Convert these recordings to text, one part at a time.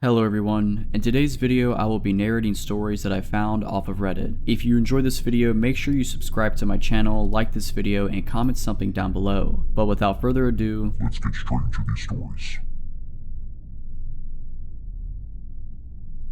Hello everyone, in today's video I will be narrating stories that I found off of Reddit. If you enjoyed this video, make sure you subscribe to my channel, like this video, and comment something down below. But without further ado, let's get straight into these stories.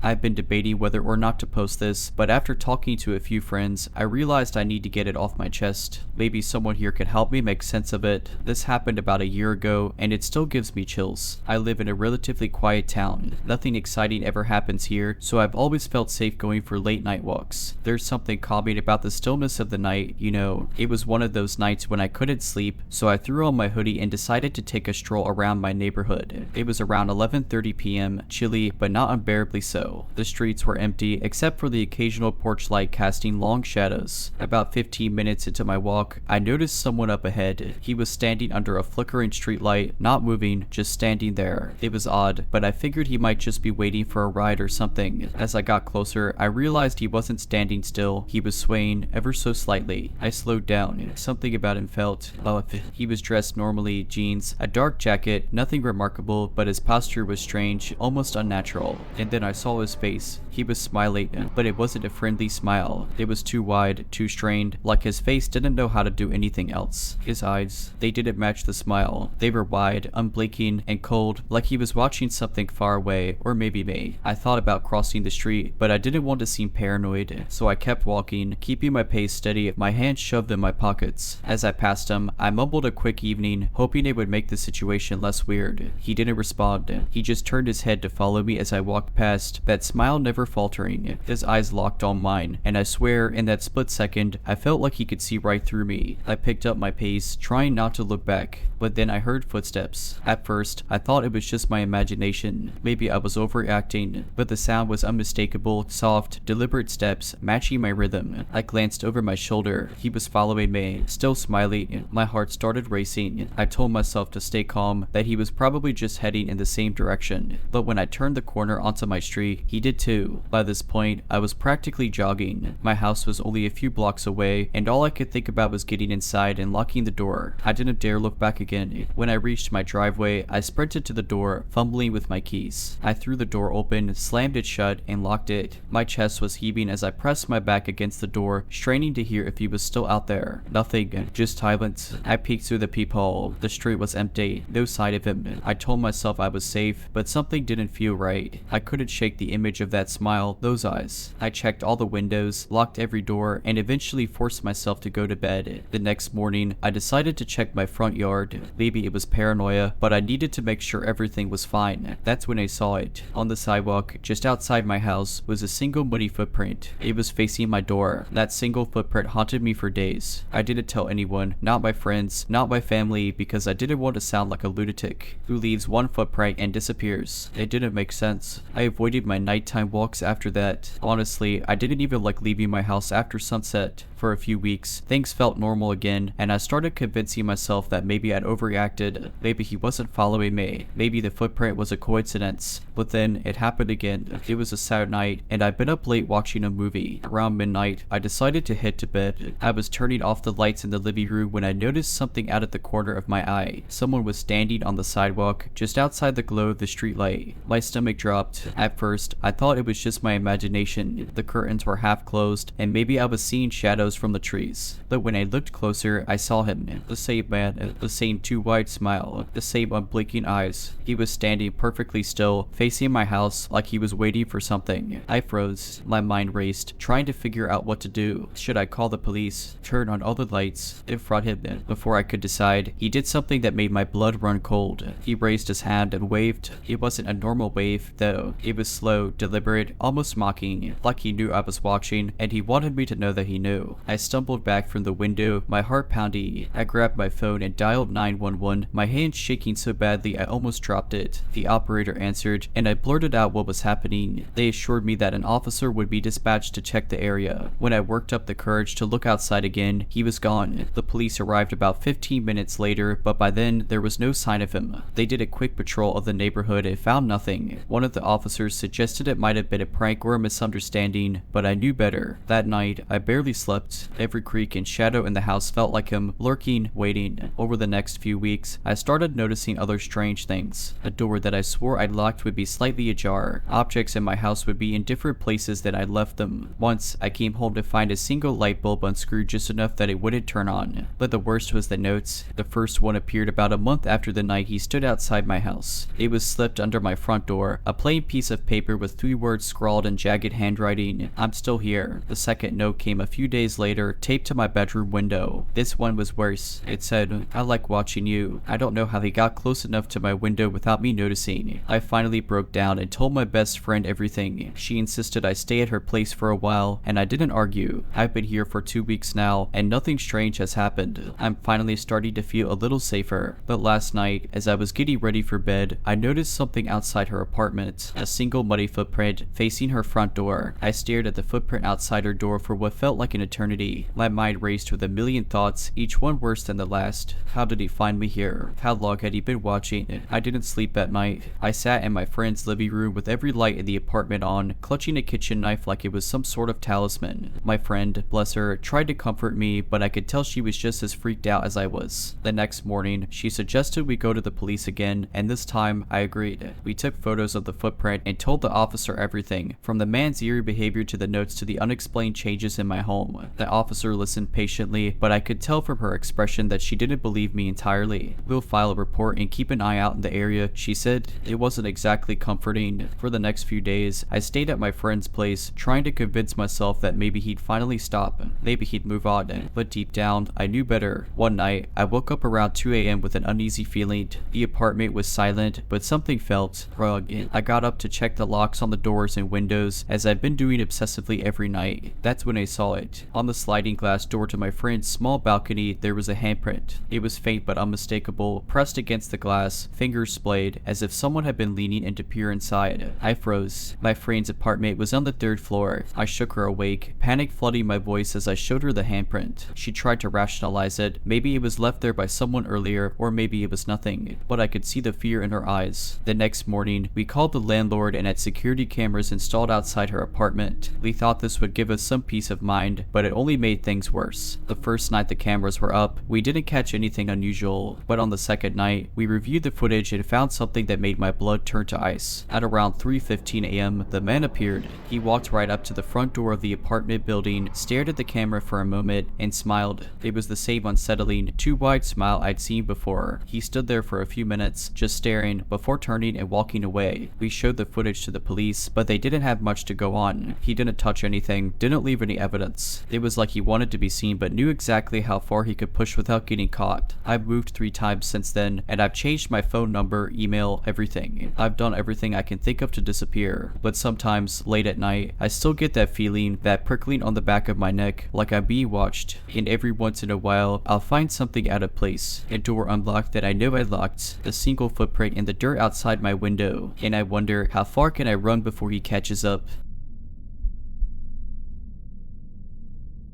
I've been debating whether or not to post this, but after talking to a few friends, I realized I need to get it off my chest. Maybe someone here could help me make sense of it. This happened about a year ago, and it still gives me chills. I live in a relatively quiet town. Nothing exciting ever happens here, so I've always felt safe going for late night walks. There's something calming about the stillness of the night, you know. It was one of those nights when I couldn't sleep, so I threw on my hoodie and decided to take a stroll around my neighborhood. It was around 11:30 p.m., chilly, but not unbearably so. The streets were empty except for the occasional porch light casting long shadows. About 15 minutes into my walk, I noticed someone up ahead. He was standing under a flickering street light, not moving, just standing there. It was odd, but I figured he might just be waiting for a ride or something. As I got closer, I realized he wasn't standing still. He was swaying ever so slightly. I slowed down. Something about him felt off. He was dressed normally, jeans, a dark jacket, nothing remarkable, but his posture was strange, almost unnatural. And then I saw his face. He was smiling, but it wasn't a friendly smile. It was too wide, too strained, like his face didn't know how to do anything else. His eyes, they didn't match the smile. They were wide, unblinking, and cold, like he was watching something far away, or maybe me. I thought about crossing the street, but I didn't want to seem paranoid, so I kept walking, keeping my pace steady, my hands shoved in my pockets. As I passed him, I mumbled a quick evening, hoping it would make the situation less weird. He didn't respond. He just turned his head to follow me as I walked past, that smile never faltering. His eyes locked on mine, and I swear in that split second, I felt like he could see right through me. I picked up my pace, trying not to look back, but then I heard footsteps. At first, I thought it was just my imagination. Maybe I was overreacting, but the sound was unmistakable, soft, deliberate steps, matching my rhythm. I glanced over my shoulder. He was following me, still smiling. My heart started racing. I told myself to stay calm, that he was probably just heading in the same direction. But when I turned the corner onto my street, he did too. By this point, I was practically jogging. My house was only a few blocks away, and all I could think about was getting inside and locking the door. I didn't dare look back again. When I reached my driveway, I sprinted to the door, fumbling with my keys. I threw the door open, slammed it shut, and locked it. My chest was heaving as I pressed my back against the door, straining to hear if he was still out there. Nothing, just silence. I peeked through the peephole. The street was empty, no sign of him. I told myself I was safe, but something didn't feel right. I couldn't shake the image of that smile, those eyes. I checked all the windows, locked every door, and eventually forced myself to go to bed. The next morning, I decided to check my front yard. Maybe it was paranoia, but I needed to make sure everything was fine. That's when I saw it. On the sidewalk, just outside my house, was a single muddy footprint. It was facing my door. That single footprint haunted me for days. I didn't tell anyone, not my friends, not my family, because I didn't want to sound like a lunatic who leaves one footprint and disappears. It didn't make sense. I avoided my nighttime walks after that. Honestly, I didn't even like leaving my house after sunset. For a few weeks, things felt normal again, and I started convincing myself that maybe I'd overreacted. Maybe he wasn't following me. Maybe the footprint was a coincidence. But then, it happened again. It was a Saturday night, and I'd been up late watching a movie. Around midnight, I decided to head to bed. I was turning off the lights in the living room when I noticed something out of the corner of my eye. Someone was standing on the sidewalk, just outside the glow of the streetlight. My stomach dropped. At first, I thought it was just my imagination. The curtains were half closed, and maybe I was seeing shadows from the trees. But when I looked closer, I saw him. The same man, the same too wide smile, the same unblinking eyes. He was standing perfectly still, facing my house like he was waiting for something. I froze. My mind raced, trying to figure out what to do. Should I call the police? Turn on all the lights? Confront him? Before I could decide, he did something that made my blood run cold. He raised his hand and waved. It wasn't a normal wave, though. It was slow, deliberate, almost mocking, like he knew I was watching, and he wanted me to know that he knew. I stumbled back from the window, my heart pounding. I grabbed my phone and dialed 911, my hands shaking so badly I almost dropped it. The operator answered, and I blurted out what was happening. They assured me that an officer would be dispatched to check the area. When I worked up the courage to look outside again, he was gone. The police arrived about 15 minutes later, but by then, there was no sign of him. They did a quick patrol of the neighborhood and found nothing. One of the officers suggested it might have been a prank or a misunderstanding, but I knew better. That night, I barely slept looked. Every creak and shadow in the house felt like him, lurking, waiting. Over the next few weeks, I started noticing other strange things. A door that I swore I'd locked would be slightly ajar. Objects in my house would be in different places than I'd left them. Once, I came home to find a single light bulb unscrewed just enough that it wouldn't turn on. But the worst was the notes. The first one appeared about a month after the night he stood outside my house. It was slipped under my front door, a plain piece of paper with 3 words scrawled in jagged handwriting. I'm still here. The second note came a few days later, taped to my bedroom window. This one was worse. It said, "I like watching you." I don't know how he got close enough to my window without me noticing. I finally broke down and told my best friend everything. She insisted I stay at her place for a while, and I didn't argue. I've been here for 2 weeks now, and nothing strange has happened. I'm finally starting to feel a little safer. But last night, as I was getting ready for bed, I noticed something outside her apartment. A single muddy footprint facing her front door. I stared at the footprint outside her door for what felt like an eternity. My mind raced with a million thoughts, each one worse than the last. How did he find me here? How long had he been watching? I didn't sleep at night. I sat in my friend's living room with every light in the apartment on, clutching a kitchen knife like it was some sort of talisman. My friend, bless her, tried to comfort me, but I could tell she was just as freaked out as I was. The next morning, she suggested we go to the police again, and this time, I agreed. We took photos of the footprint and told the officer everything, from the man's eerie behavior to the notes to the unexplained changes in my home. The officer listened patiently, but I could tell from her expression that she didn't believe me entirely. "We'll file a report and keep an eye out in the area," she said. It wasn't exactly comforting. For the next few days, I stayed at my friend's place, trying to convince myself that maybe he'd finally stop. Maybe he'd move on. But deep down, I knew better. One night, I woke up around 2 a.m. with an uneasy feeling. The apartment was silent, but something felt wrong. I got up to check the locks on the doors and windows, as I'd been doing obsessively every night. That's when I saw it. On the sliding glass door to my friend's small balcony, there was a handprint. It was faint but unmistakable, pressed against the glass, fingers splayed, as if someone had been leaning in to peer inside. I froze. My friend's apartment was on the 3rd floor. I shook her awake, panic flooding my voice as I showed her the handprint. She tried to rationalize it. Maybe it was left there by someone earlier, or maybe it was nothing. But I could see the fear in her eyes. The next morning, we called the landlord and had security cameras installed outside her apartment. We thought this would give us some peace of mind, but it only made things worse. The first night the cameras were up, we didn't catch anything unusual, but on the second night, we reviewed the footage and found something that made my blood turn to ice. At around 3:15 a.m., the man appeared. He walked right up to the front door of the apartment building, stared at the camera for a moment, and smiled. It was the same unsettling, too wide smile I'd seen before. He stood there for a few minutes, just staring, before turning and walking away. We showed the footage to the police, but they didn't have much to go on. He didn't touch anything, didn't leave any evidence. It was like he wanted to be seen but knew exactly how far he could push without getting caught. I've moved 3 times since then, and I've changed my phone number, email, everything. I've done everything I can think of to disappear, but sometimes, late at night, I still get that feeling, that prickling on the back of my neck, like I'm being watched. And every once in a while, I'll find something out of place. A door unlocked that I know I locked, a single footprint in the dirt outside my window, and I wonder, how far can I run before he catches up?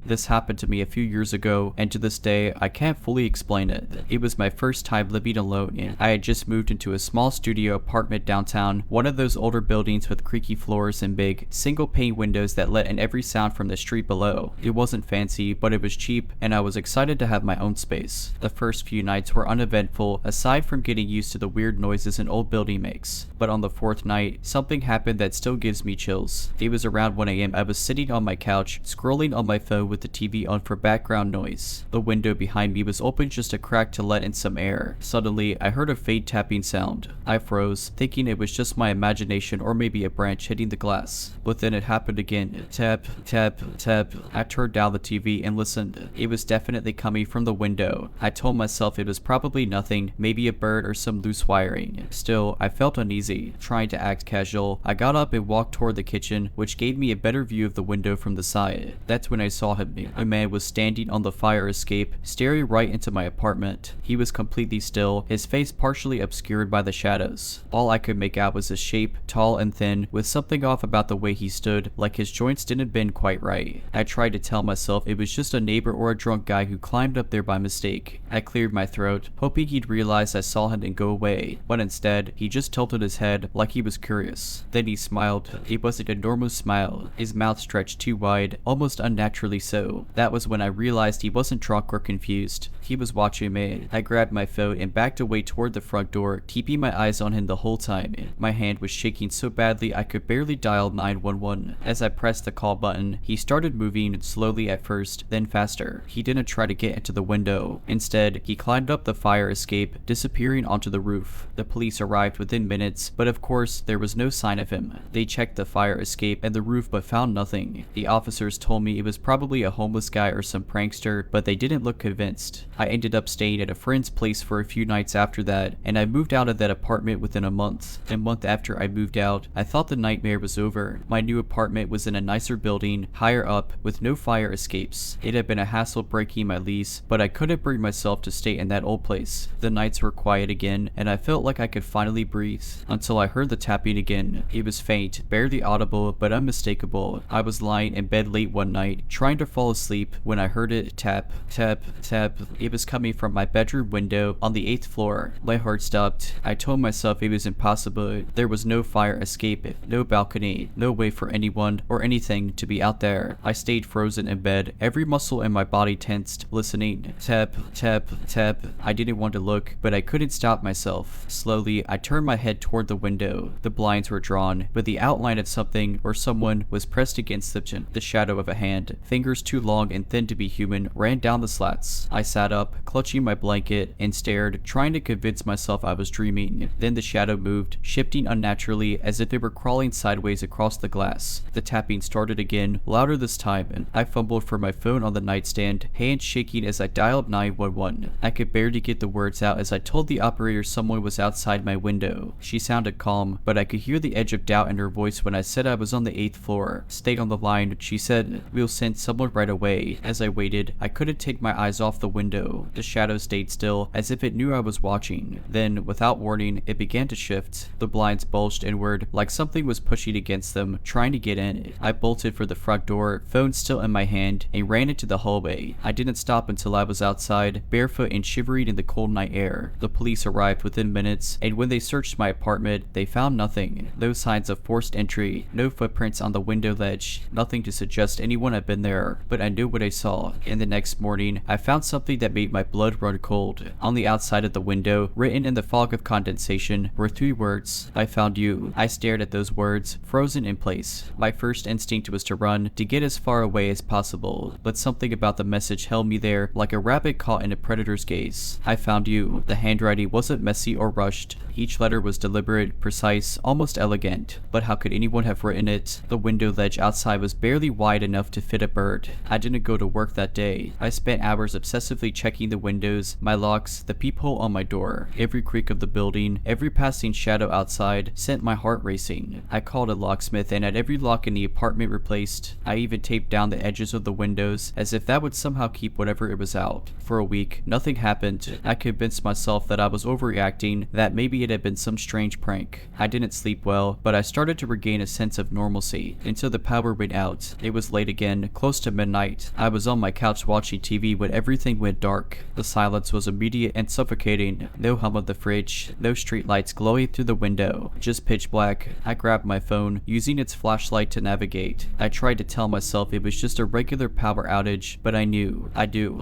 This happened to me a few years ago, and to this day, I can't fully explain it. It was my first time living alone, and I had just moved into a small studio apartment downtown, one of those older buildings with creaky floors and big, single-pane windows that let in every sound from the street below. It wasn't fancy, but it was cheap, and I was excited to have my own space. The first few nights were uneventful, aside from getting used to the weird noises an old building makes. But on the 4th night, something happened that still gives me chills. It was around 1 a.m. I was sitting on my couch, scrolling on my phone with the TV on for background noise. The window behind me was open just a crack to let in some air. Suddenly, I heard a faint tapping sound. I froze, thinking it was just my imagination or maybe a branch hitting the glass. But then it happened again. Tap, tap, tap. I turned down the TV and listened. It was definitely coming from the window. I told myself it was probably nothing, maybe a bird or some loose wiring. Still, I felt uneasy. Trying to act casual, I got up and walked toward the kitchen, which gave me a better view of the window from the side. That's when I saw him. A man was standing on the fire escape, staring right into my apartment. He was completely still, his face partially obscured by the shadows. All I could make out was his shape, tall and thin, with something off about the way he stood, like his joints didn't bend quite right. I tried to tell myself it was just a neighbor or a drunk guy who climbed up there by mistake. I cleared my throat, hoping he'd realize I saw him and go away, but instead, he just tilted his head like he was curious. Then he smiled. It wasn't a normal smile. His mouth stretched too wide, almost unnaturally so. That was when I realized he wasn't drunk or confused. He was watching me. I grabbed my phone and backed away toward the front door, keeping my eyes on him the whole time. My hand was shaking so badly I could barely dial 911. As I pressed the call button, he started moving slowly at first, then faster. He didn't try to get into the window. Instead, he climbed up the fire escape, disappearing onto the roof. The police arrived within minutes, but of course, there was no sign of him. They checked the fire escape and the roof but found nothing. The officers told me it was probably a homeless guy or some prankster, but they didn't look convinced. I ended up staying at a friend's place for a few nights after that, and I moved out of that apartment within a month. A month after I moved out, I thought the nightmare was over. My new apartment was in a nicer building, higher up, with no fire escapes. It had been a hassle breaking my lease, but I couldn't bring myself to stay in that old place. The nights were quiet again, and I felt like I could finally breathe, until I heard the tapping again. It was faint, barely audible, but unmistakable. I was lying in bed late one night, trying to fall asleep, when I heard it tap, tap, tap. It was coming from my bedroom window on the 8th floor. My heart stopped. I told myself it was impossible. There was no fire escape, no balcony, no way for anyone or anything to be out there. I stayed frozen in bed, every muscle in my body tensed, listening. Tap, tap, tap. I didn't want to look, but I couldn't stop myself. Slowly, I turned my head toward the window. The blinds were drawn, but the outline of something or someone was pressed against the shadow of a hand. Fingers too long and thin to be human ran down the slats. I sat up, clutching my blanket, and stared, trying to convince myself I was dreaming. Then the shadow moved, shifting unnaturally as if it were crawling sideways across the glass. The tapping started again, louder this time, and I fumbled for my phone on the nightstand, hands shaking as I dialed 911. I could barely get the words out as I told the operator someone was outside my window. She sounded calm, but I could hear the edge of doubt in her voice when I said I was on the 8th floor. Stayed on the line, she said, "We'll send someone right away." As I waited, I couldn't take my eyes off the window. The shadow stayed still, as if it knew I was watching. Then, without warning, it began to shift. The blinds bulged inward, like something was pushing against them, trying to get in. I bolted for the front door, phone still in my hand, and ran into the hallway. I didn't stop until I was outside, barefoot and shivering in the cold night air. The police arrived within minutes, and when they searched my apartment, they found nothing. No signs of forced entry, no footprints on the window ledge, nothing to suggest anyone had been there, but I knew what I saw. And the next morning, I found something that made my blood run cold. On the outside of the window, written in the fog of condensation, were 3 words: "I found you." I stared at those words, frozen in place. My first instinct was to run, to get as far away as possible, but something about the message held me there, like a rabbit caught in a predator's gaze. "I found you." The handwriting wasn't messy or rushed. Each letter was deliberate, precise, almost elegant. But how could anyone have written it? The window ledge outside was barely wide enough to fit a bird. I didn't go to work that day. I spent hours obsessively checking the windows, my locks, the peephole on my door. Every creak of the building, every passing shadow outside sent my heart racing. I called a locksmith and had every lock in the apartment replaced. I even taped down the edges of the windows, as if that would somehow keep whatever it was out. For a week, nothing happened. I convinced myself that I was overreacting, that maybe it had been some strange prank. I didn't sleep well, but I started to regain a sense of normalcy, until the power went out. It was late again, close to midnight. I was on my couch watching TV when everything went dark. The silence was immediate and suffocating. No hum of the fridge, no street lights glowing through the window, just pitch black. I grabbed my phone, using its flashlight to navigate. I tried to tell myself it was just a regular power outage, but I knew,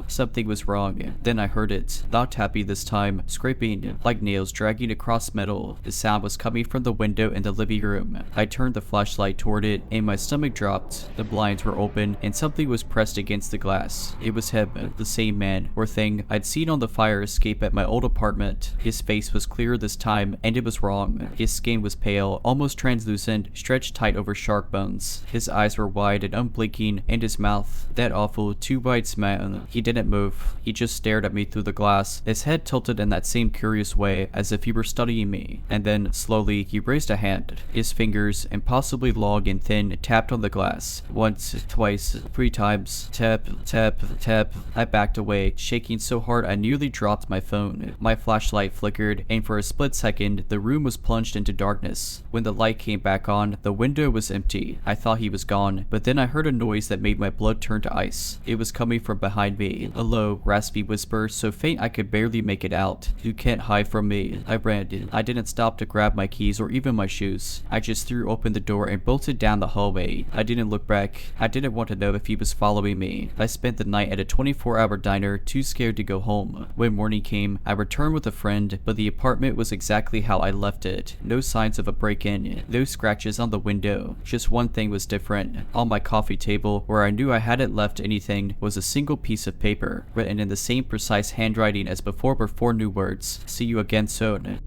something was wrong. Then I heard it, not tapping this time, scraping, like nails dragging across metal. The sound was coming from the window in the living room. I turned the flashlight toward it, and my stomach dropped. The blinds were open, and something was pressed against the glass. It was him, the same man, or thing, I'd seen on the fire escape at my old apartment. His face was clearer this time, and it was wrong. His skin was pale, almost translucent, stretched tight over shark bones. His eyes were wide and unblinking, and his mouth, that awful, too wide smile. He didn't move. He just stared at me through the glass, his head tilted in that same curious way, as if he were studying me. And then, slowly, he raised a hand. His fingers, impossibly long and thin, tapped on the glass. Once, twice, 3 times. Tap, tap, tap. I backed away, shaking so hard I nearly dropped my phone. My flashlight flickered, and for a split second, the room was plunged into darkness. When the light came back on, the window was empty. I thought he was gone, but then I heard a noise that made my blood turn to ice. It was coming from behind me, a low, raspy whisper so faint I could barely make it out. "You can't hide from me." I ran. I didn't stop to grab my keys or even my shoes. I just threw open the door and bolted down the hallway. I didn't look back. I didn't want to know if he was following me. I spent the night at a 24-hour diner, too scared to go home. When morning came, I returned with a friend, but the apartment was exactly how I left it. No signs of a break-in, no scratches on the window. Just one thing was different. On my coffee table, where I knew I hadn't left anything, was a single piece of paper, written in the same precise handwriting as before with 4 new words. See you again soon.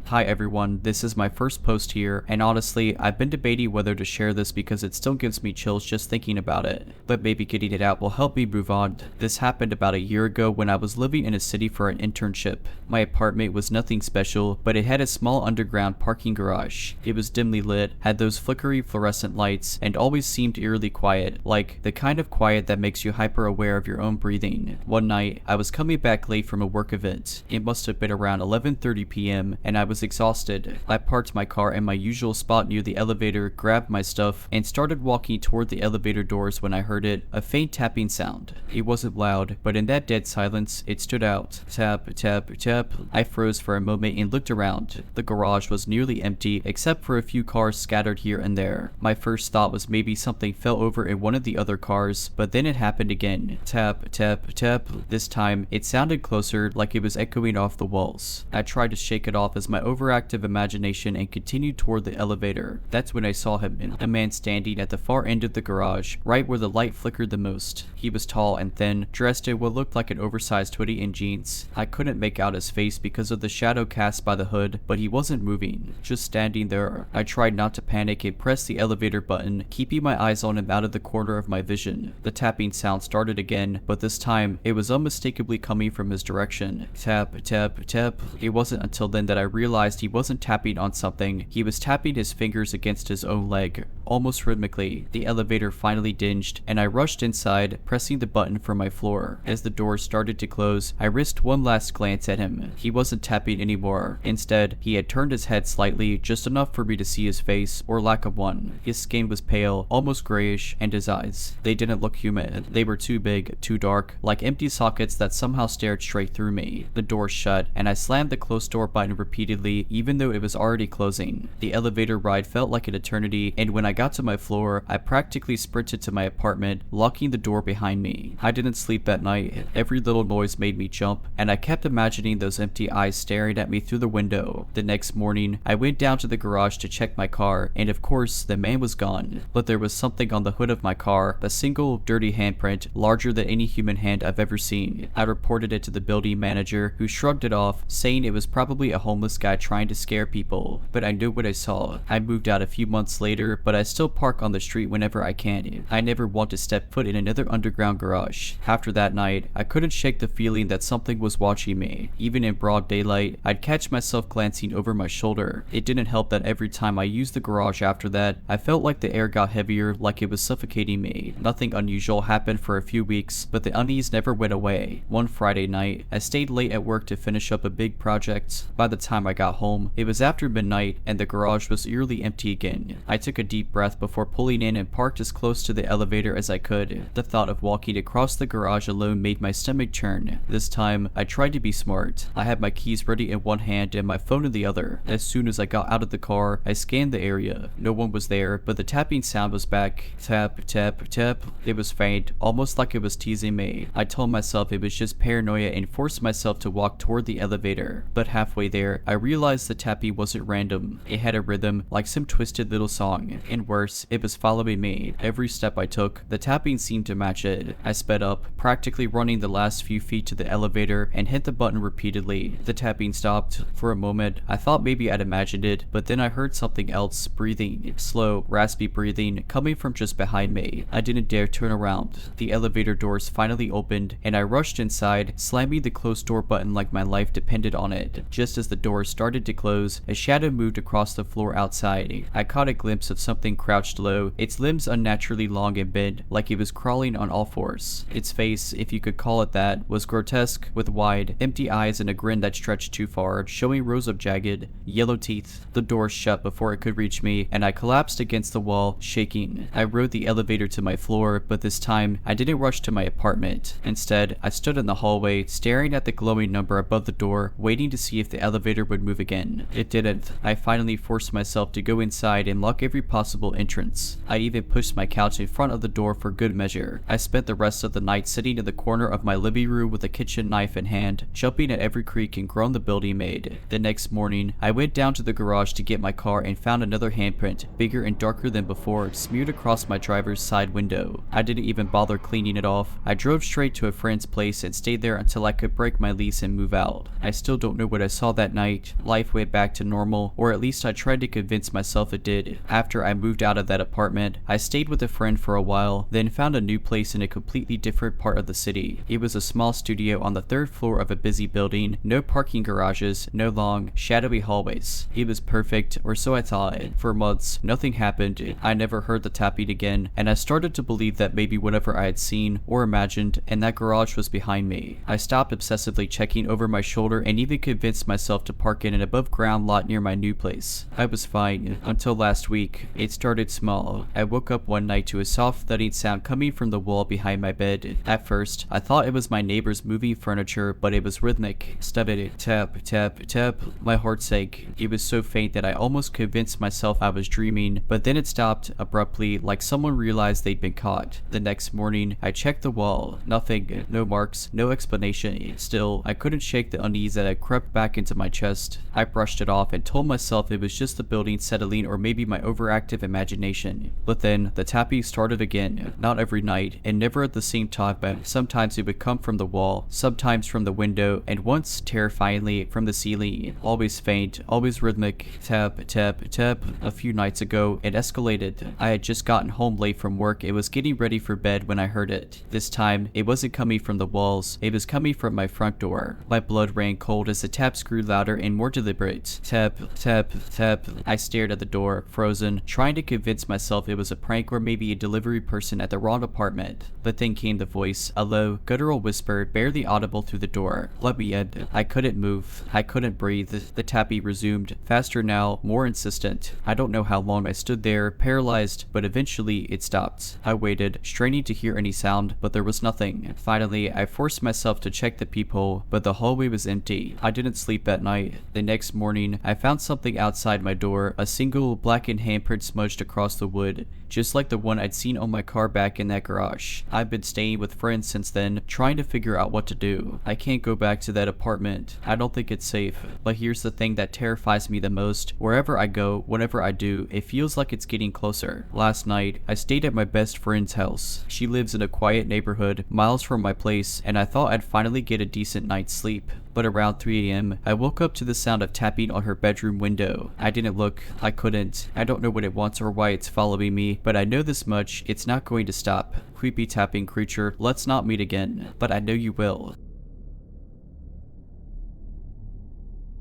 Hi everyone, this is my first post here, and honestly, I've been debating whether to share this because it still gives me chills just thinking about it, but maybe getting it out will help me move on. This happened about a year ago when I was living in a city for an internship. My apartment was nothing special, but it had a small underground parking garage. It was dimly lit, had those flickery fluorescent lights, and always seemed eerily quiet, like the kind of quiet that makes you hyper aware of your own breathing. One night, I was coming back late from a work event. It must have been around 11:30 p.m. and I was exhausted. I parked my car in my usual spot near the elevator, grabbed my stuff, and started walking toward the elevator doors when I heard a faint tapping sound. It wasn't loud, but in that dead silence, it stood out. Tap, tap, tap. I froze for a moment and looked around. The garage was nearly empty, except for a few cars scattered here and there. My first thought was maybe something fell over in one of the other cars, but then it happened again. Tap, tap, tap. This time, it sounded closer, like it was echoing off the walls. I tried to shake it off as my overactive imagination and continued toward the elevator. That's when I saw him, a man standing at the far end of the garage, right where the light flickered the most. He was tall and thin, dressed in what looked like an oversized hoodie and jeans. I couldn't make out his face because of the shadow cast by the hood, but he wasn't moving, just standing there. I tried not to panic and pressed the elevator button, keeping my eyes on him out of the corner of my vision. The tapping sound started again, but this time, it was unmistakably coming from his direction. Tap, tap, tap. It wasn't until then that I realized he wasn't tapping on something. He was tapping his fingers against his own leg, almost rhythmically. The elevator finally dinged, and I rushed inside, pressing the button for my floor. As the doors started to close, I risked one last glance at him. He wasn't tapping anymore. Instead, he had turned his head slightly, just enough for me to see his face, or lack of one. His skin was pale, almost grayish, and his eyes, they didn't look human. They were too big, too dark, like empty sockets that somehow stared straight through me. The door shut, and I slammed the close door button repeatedly, even though it was already closing. The elevator ride felt like an eternity, and when I got to my floor, I practically sprinted to my apartment, locking the door behind me. I didn't sleep that night. Every little noise made me jump, and I kept imagining those empty eyes staring at me through the window. The next morning, I went down to the garage to check my car, and of course, the man was gone. But there was something on the hood of my car, a single, dirty handprint, larger than any human hand I've ever seen. I reported it to the building manager, who shrugged it off, saying it was probably a homeless guy trying to scare people. But I knew what I saw. I moved out a few months later, but I still park on the street whenever I can. I never want to step foot in another underground garage. After that night, I couldn't shake the feeling that something was watching me. Even in broad daylight, I'd catch myself glancing over my shoulder. It didn't help that every time I used the garage after that, I felt like the air got heavier, like it was suffocating me. Nothing unusual happened for a few weeks, but the unease never went away. One Friday night, I stayed late at work to finish up a big project. By the time I got home, it was after midnight, and the garage was eerily empty again. I took a deep breath before pulling in and parked as close to the elevator as I could. The thought of walking across the garage alone made my stomach churn. This time, I tried to be smart. I had my keys ready in one hand and my phone in the other. As soon as I got out of the car, I scanned the area. No one was there, but the tapping sound was back. Tap, tap, tap. It was faint, almost like it was teasing me. I told myself it was just paranoia and forced myself to walk toward the elevator. But halfway there, I realized the tapping wasn't random. It had a rhythm, like some twisted little song. And worse, it was following me. Every step I took, the tapping seemed to match it. I sped up, practically running the last few feet to the elevator, and hit the button repeatedly. The tapping stopped. For a moment, I thought maybe I'd imagined it, but then I heard something else, breathing. Slow, raspy breathing, coming from just behind me. I didn't dare turn around. The elevator doors finally opened, and I rushed inside, slamming the closed door button like my life depended on it. Just as the doors started to close, a shadow moved across the floor outside. I caught a glimpse of something crouched low, its limbs unnaturally long and bent, like it was crawling on all fours. Its face, if you could call it that, was grotesque, with wide, empty eyes and a grin that stretched too far, showing rows of jagged, yellow teeth. The door shut before it could reach me, and I collapsed against the wall, shaking. I rode the elevator to my floor, but this time, I didn't rush to my apartment. Instead, I stood in the hallway, staring at the glowing number above the door, waiting to see if the elevator would move again. It didn't. I finally forced myself to go inside and lock every possible entrance. I even pushed my couch in front of the door for good measure. I spent the rest of the night sitting in the corner of my living room with a kitchen knife in hand, jumping at every creak and groan the building made. The next morning, I went down to the garage to get my car and found another handprint, bigger and darker than before, smeared across my driver's side window. I didn't even bother cleaning it off. I drove straight to a friend's place and stayed there until I could break my lease and move out. I still don't know what I saw that night. Life went back to normal, or at least I tried to convince myself it did. After I moved out of that apartment, I stayed with a friend for a while, then found a new place in a completely different part of the city. It was a small studio on the 3rd floor of a busy building, no parking garages, no long, shadowy hallways. It was perfect, or so I thought. For months, nothing happened. I never heard the tapping again, and I started to believe that maybe whatever I had seen or imagined in that garage was behind me. I stopped obsessively checking over my shoulder and even convinced myself to park in an above ground lot near my new place. I was fine until last week. It started small. I woke up one night to a soft thudding sound coming from the wall behind my bed. At first, I thought it was my neighbors moving furniture, but it was rhythmic. Steady tap, tap, tap. My heart sank. It was so faint that I almost convinced myself I was dreaming, but then it stopped abruptly, like someone realized they'd been caught. The next morning, I checked the wall. Nothing. No marks. No explanation. Still, I couldn't shake the unease that had crept back into my chest. I brushed it off and told myself it was just the building settling or maybe my overactive imagination. But then, the tapping started again. Not every night, and never at the same time, but sometimes it would come from the wall, sometimes from the window, and once, terrifyingly, from the ceiling. Always faint, always rhythmic. Tap, tap, tap. A few nights ago, it escalated. I had just gotten home late from work and was getting ready for bed when I heard it. This time, it wasn't coming from the walls, it was coming from my front door. My blood ran cold as the taps grew louder and more deliberate. Tap, tap, tap. I stared at the door, frozen, trying to convince myself it was a prank or maybe a delivery person at the wrong apartment. But then came the voice, a low, guttural whisper, barely audible through the door. Let me in. I couldn't move. I couldn't breathe. The tapping resumed, faster now, more insistent. I don't know how long I stood there, paralyzed, but eventually it stopped. I waited, straining to hear any sound, but there was nothing. Finally, I forced myself to check the peephole, but the hallway was empty. I didn't sleep that night. The next morning, I found something outside my door, a single blackened handprint smudged across the wood, just like the one I'd seen on my car back in that garage. I've been staying with friends since then, trying to figure out what to do. I can't go back to that apartment. I don't think it's safe. But here's the thing that terrifies me the most. Wherever I go, whatever I do, it feels like it's getting closer. Last night, I stayed at my best friend's house. She lives in a quiet neighborhood, miles from my place, and I thought I'd finally get a decent night's sleep. But around 3 a.m., I woke up to the sound of tapping on her bedroom window. I didn't look. I couldn't. I don't know what it wants or why it's following me, but I know this much, it's not going to stop. Creepy tapping creature, let's not meet again. But I know you will.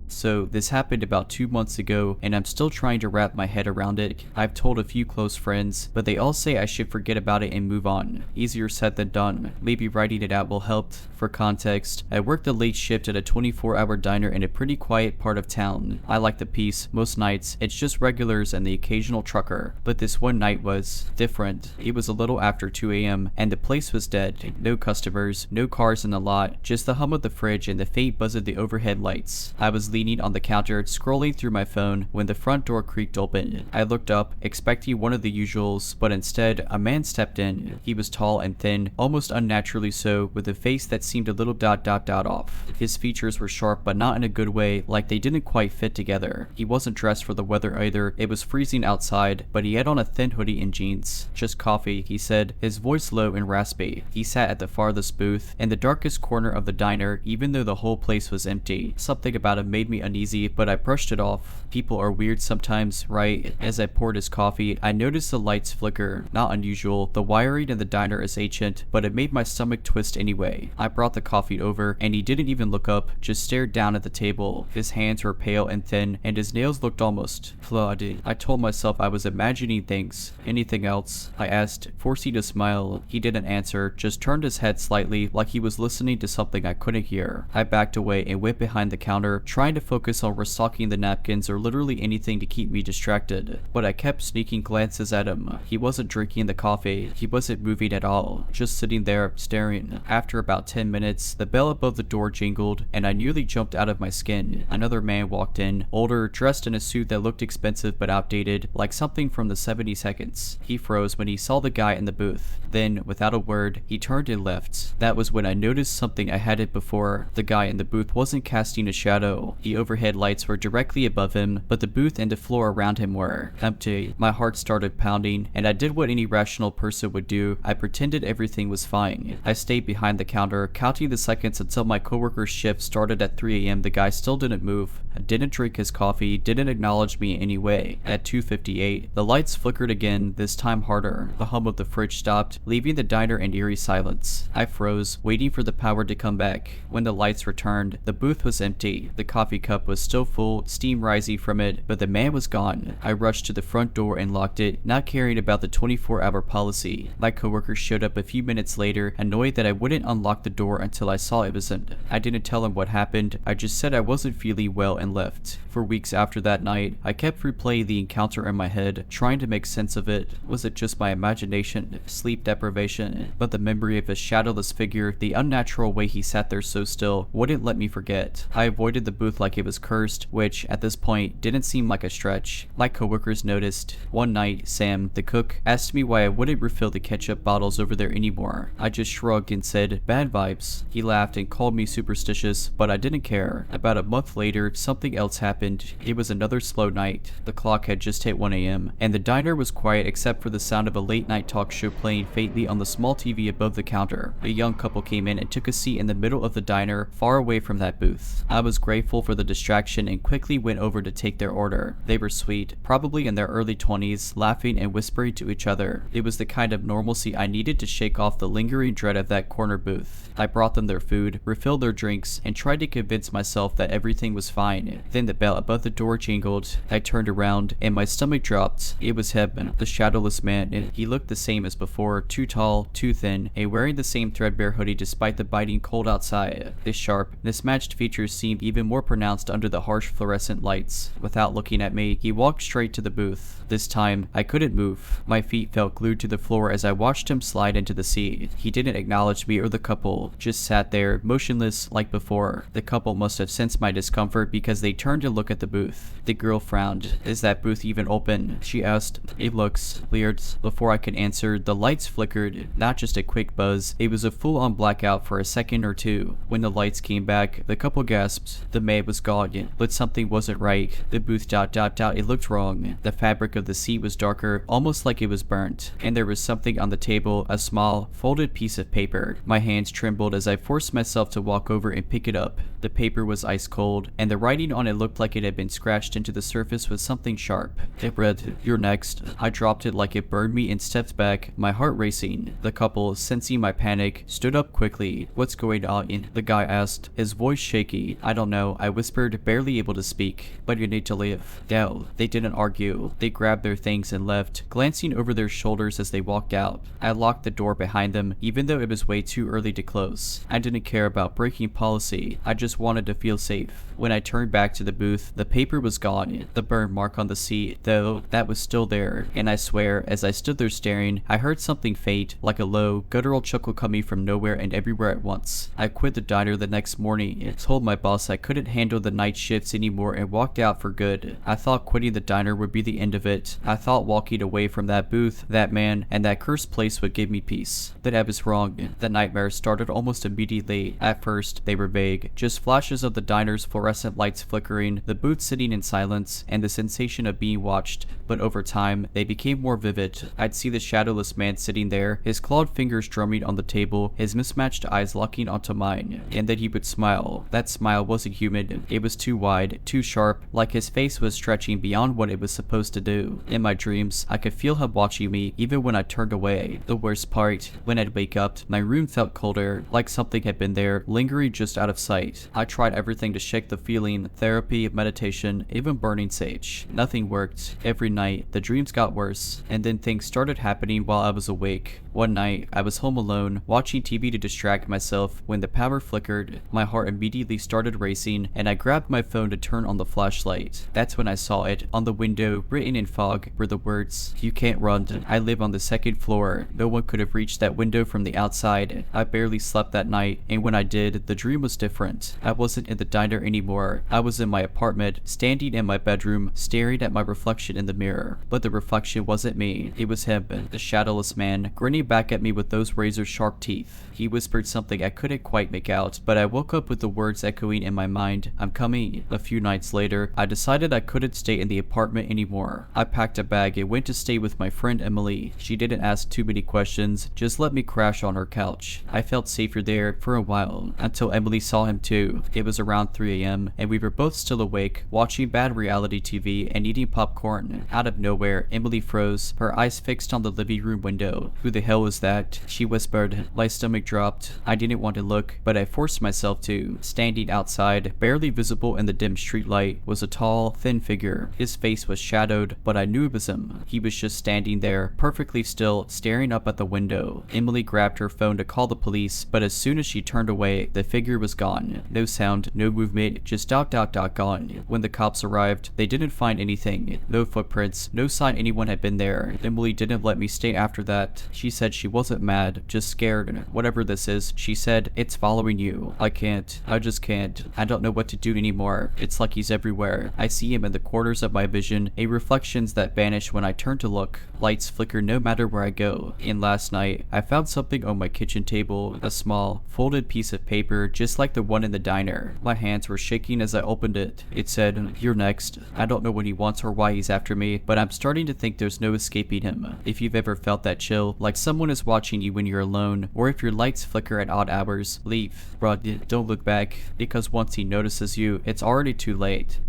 So this happened about 2 months ago, and I'm still trying to wrap my head around it. I've told a few close friends, but they all say I should forget about it and move on. Easier said than done. Maybe writing it out will help. For context, I worked a late shift at a 24-hour diner in a pretty quiet part of town. I like the peace. Most nights, it's just regulars and the occasional trucker. But this one night was different. It was a little after 2 a.m., and the place was dead. No customers, no cars in the lot, just the hum of the fridge and the faint buzz of the overhead lights. I was leaning on the counter, scrolling through my phone, when the front door creaked open. I looked up, expecting one of the usuals, but instead, a man stepped in. He was tall and thin, almost unnaturally so, with a face that seemed a little off. His features were sharp, but not in a good way, like they didn't quite fit together. He wasn't dressed for the weather either. It was freezing outside, but he had on a thin hoodie and jeans. Just coffee, he said, his voice low and raspy. He sat at the farthest booth, in the darkest corner of the diner, even though the whole place was empty. Something about him made me uneasy, but I brushed it off. People are weird sometimes, right? As I poured his coffee, I noticed the lights flicker. Not unusual. The wiring in the diner is ancient, but it made my stomach twist anyway. I brought the coffee over, and he didn't even look up, just stared down at the table. His hands were pale and thin, and his nails looked almost flawed. I told myself I was imagining things. Anything else? I asked, forcing a smile. He didn't answer, just turned his head slightly, like he was listening to something I couldn't hear. I backed away and went behind the counter, trying to to focus on restocking the napkins or literally anything to keep me distracted, but I kept sneaking glances at him. He wasn't drinking the coffee, he wasn't moving at all, just sitting there staring. After about 10 minutes, the bell above the door jingled, and I nearly jumped out of my skin. Another man walked in, older, dressed in a suit that looked expensive but outdated, like something from the 70s seconds. He froze when he saw the guy in the booth. Then, without a word, he turned and left. That was when I noticed something I hadn't before. The guy in the booth wasn't casting a shadow. The overhead lights were directly above him, but the booth and the floor around him were empty. My heart started pounding, and I did what any rational person would do. I pretended everything was fine. I stayed behind the counter, counting the seconds until my coworker's shift started at 3 a.m. The guy still didn't move, didn't drink his coffee, didn't acknowledge me in any way. At 2:58, the lights flickered again, this time harder. The hum of the fridge stopped, leaving the diner in eerie silence. I froze, waiting for the power to come back. When the lights returned, the booth was empty. The coffee cup was still full, steam rising from it, but the man was gone. I rushed to the front door and locked it, not caring about the 24-hour policy. My coworker showed up a few minutes later, annoyed that I wouldn't unlock the door until I saw it was empty. I didn't tell him what happened, I just said I wasn't feeling well and left. For weeks after that night, I kept replaying the encounter in my head, trying to make sense of it. Was it just my imagination, sleep deprivation? But the memory of his shadowless figure, the unnatural way he sat there so still, wouldn't let me forget. I avoided the booth like it was cursed, which, at this point, didn't seem like a stretch. My coworkers noticed. One night, Sam, the cook, asked me why I wouldn't refill the ketchup bottles over there anymore. I just shrugged and said, "Bad vibes." He laughed and called me superstitious, but I didn't care. About a month later, something else happened. It was another slow night. The clock had just hit 1 a.m., and the diner was quiet except for the sound of a late-night talk show playing faintly on the small TV above the counter. A young couple came in and took a seat in the middle of the diner, far away from that booth. I was grateful for the distraction and quickly went over to take their order. They were sweet, probably in their early 20s, laughing and whispering to each other. It was the kind of normalcy I needed to shake off the lingering dread of that corner booth. I brought them their food, refilled their drinks, and tried to convince myself that everything was fine. Then the bell above the door jingled. I turned around, and my stomach dropped. It was him, the shadowless man. He looked the same as before, too tall, too thin, and wearing the same threadbare hoodie despite the biting cold outside. His sharp, mismatched features seemed even more pronounced under the harsh fluorescent lights. Without looking at me, he walked straight to the booth. This time, I couldn't move. My feet felt glued to the floor as I watched him slide into the seat. He didn't acknowledge me or the couple, just sat there, motionless like before. The couple must have sensed my discomfort because they turned to look at the booth. The girl frowned. "Is that booth even open?" she asked. "It looks weird." Before I could answer, the lights flickered. Not just a quick buzz, it was a full-on blackout for a second or two. When the lights came back, the couple gasped. The man was gone, but something wasn't right. The booth ... it looked wrong. The fabric of the seat was darker, almost like it was burnt, and there was something on the table, a small, folded piece of paper. My hands trembled as I forced myself to walk over and pick it up. The paper was ice cold, and the writing on it looked like it had been scratched into the surface with something sharp. It read, "You're next." I dropped it like it burned me and stepped back, my heart racing. The couple, sensing my panic, stood up quickly. "What's going on?" the guy asked, his voice shaky. "I don't know," I whispered, barely able to speak. "But you need to leave." "No." They didn't argue. They grabbed their things and left, glancing over their shoulders as they walked out. I locked the door behind them, even though it was way too early to close. I didn't care about breaking policy. I just wanted to feel safe. When I turned back to the booth, the paper was gone. The burn mark on the seat, though, that was still there. And I swear, as I stood there staring, I heard something faint, like a low, guttural chuckle coming from nowhere and everywhere at once. I quit the diner the next morning and told my boss I couldn't handle the night shifts anymore and walked out for good. I thought quitting the diner would be the end of it. I thought walking away from that booth, that man, and that cursed place would give me peace. But I was wrong. The nightmares started almost immediately. At first, they were vague, just flashes of the diner's fluorescent lights flickering, the booth sitting in silence, and the sensation of being watched. But over time, they became more vivid. I'd see the shadowless man sitting there, his clawed fingers drumming on the table, his mismatched eyes locking onto mine. And then he would smile. That smile wasn't human. It was too wide, too sharp, like his face was stretching beyond what it was supposed to do. In my dreams, I could feel him watching me, even when I turned away. The worst part, when I'd wake up, my room felt colder, like something had been there, lingering just out of sight. I tried everything to shake the feeling, Therapy, meditation, even burning sage. Nothing worked. Every night, the dreams got worse, and then things started happening while I was awake. One night, I was home alone, watching TV to distract myself. When the power flickered, my heart immediately started racing, and I grabbed my phone to turn on the flashlight. That's when I saw it. On the window, written in fog, were the words, "You can't run. I live on the second floor." No one could have reached that window from the outside. I barely slept that night, and when I did, the dream was different. I wasn't in the diner anymore. I was in my apartment, standing in my bedroom, staring at my reflection in the mirror. But the reflection wasn't me. It was him, the shadowless man, grinning back at me with those razor-sharp teeth. He whispered something I couldn't quite make out, but I woke up with the words echoing in my mind, "I'm coming." A few nights later, I decided I couldn't stay in the apartment anymore. I packed a bag and went to stay with my friend Emily. She didn't ask too many questions, just let me crash on her couch. I felt safer there for a while, until Emily saw him too. It was around 3 a.m., and we were both still awake, watching bad reality TV and eating popcorn. Out of nowhere, Emily froze, her eyes fixed on the living room window. "Who the hell was that?" she whispered. My stomach dropped. I didn't want to look, but I forced myself to. Standing outside, barely visible in the dim streetlight, was a tall, thin figure. His face was shadowed, but I knew it was him. He was just standing there, perfectly still, staring up at the window. Emily grabbed her phone to call the police, but as soon as she turned away, the figure was gone. No sound, no movement, just gone. When the cops arrived, they didn't find anything. No footprints, no sign anyone had been there. Emily didn't let me stay after that. She said she wasn't mad, just scared. "Whatever this is," she said, "it's following you. I just can't. I don't know what to do anymore. It's like he's everywhere. I see him in the corners of my vision, a reflections that vanish when I turn to look. Lights flicker no matter where I go. And last night, I found something on my kitchen table, a small, folded piece of paper just like the one in the diner. My hands were shaking as I opened it. It said, "You're next." I don't know what he wants or why he's after me, but I'm starting to think there's no escaping him. If you've ever felt that chill, like someone is watching you when you're alone, or if your lights flicker at odd hours, leave. Run, don't look back, because once he notices you, it's already too late.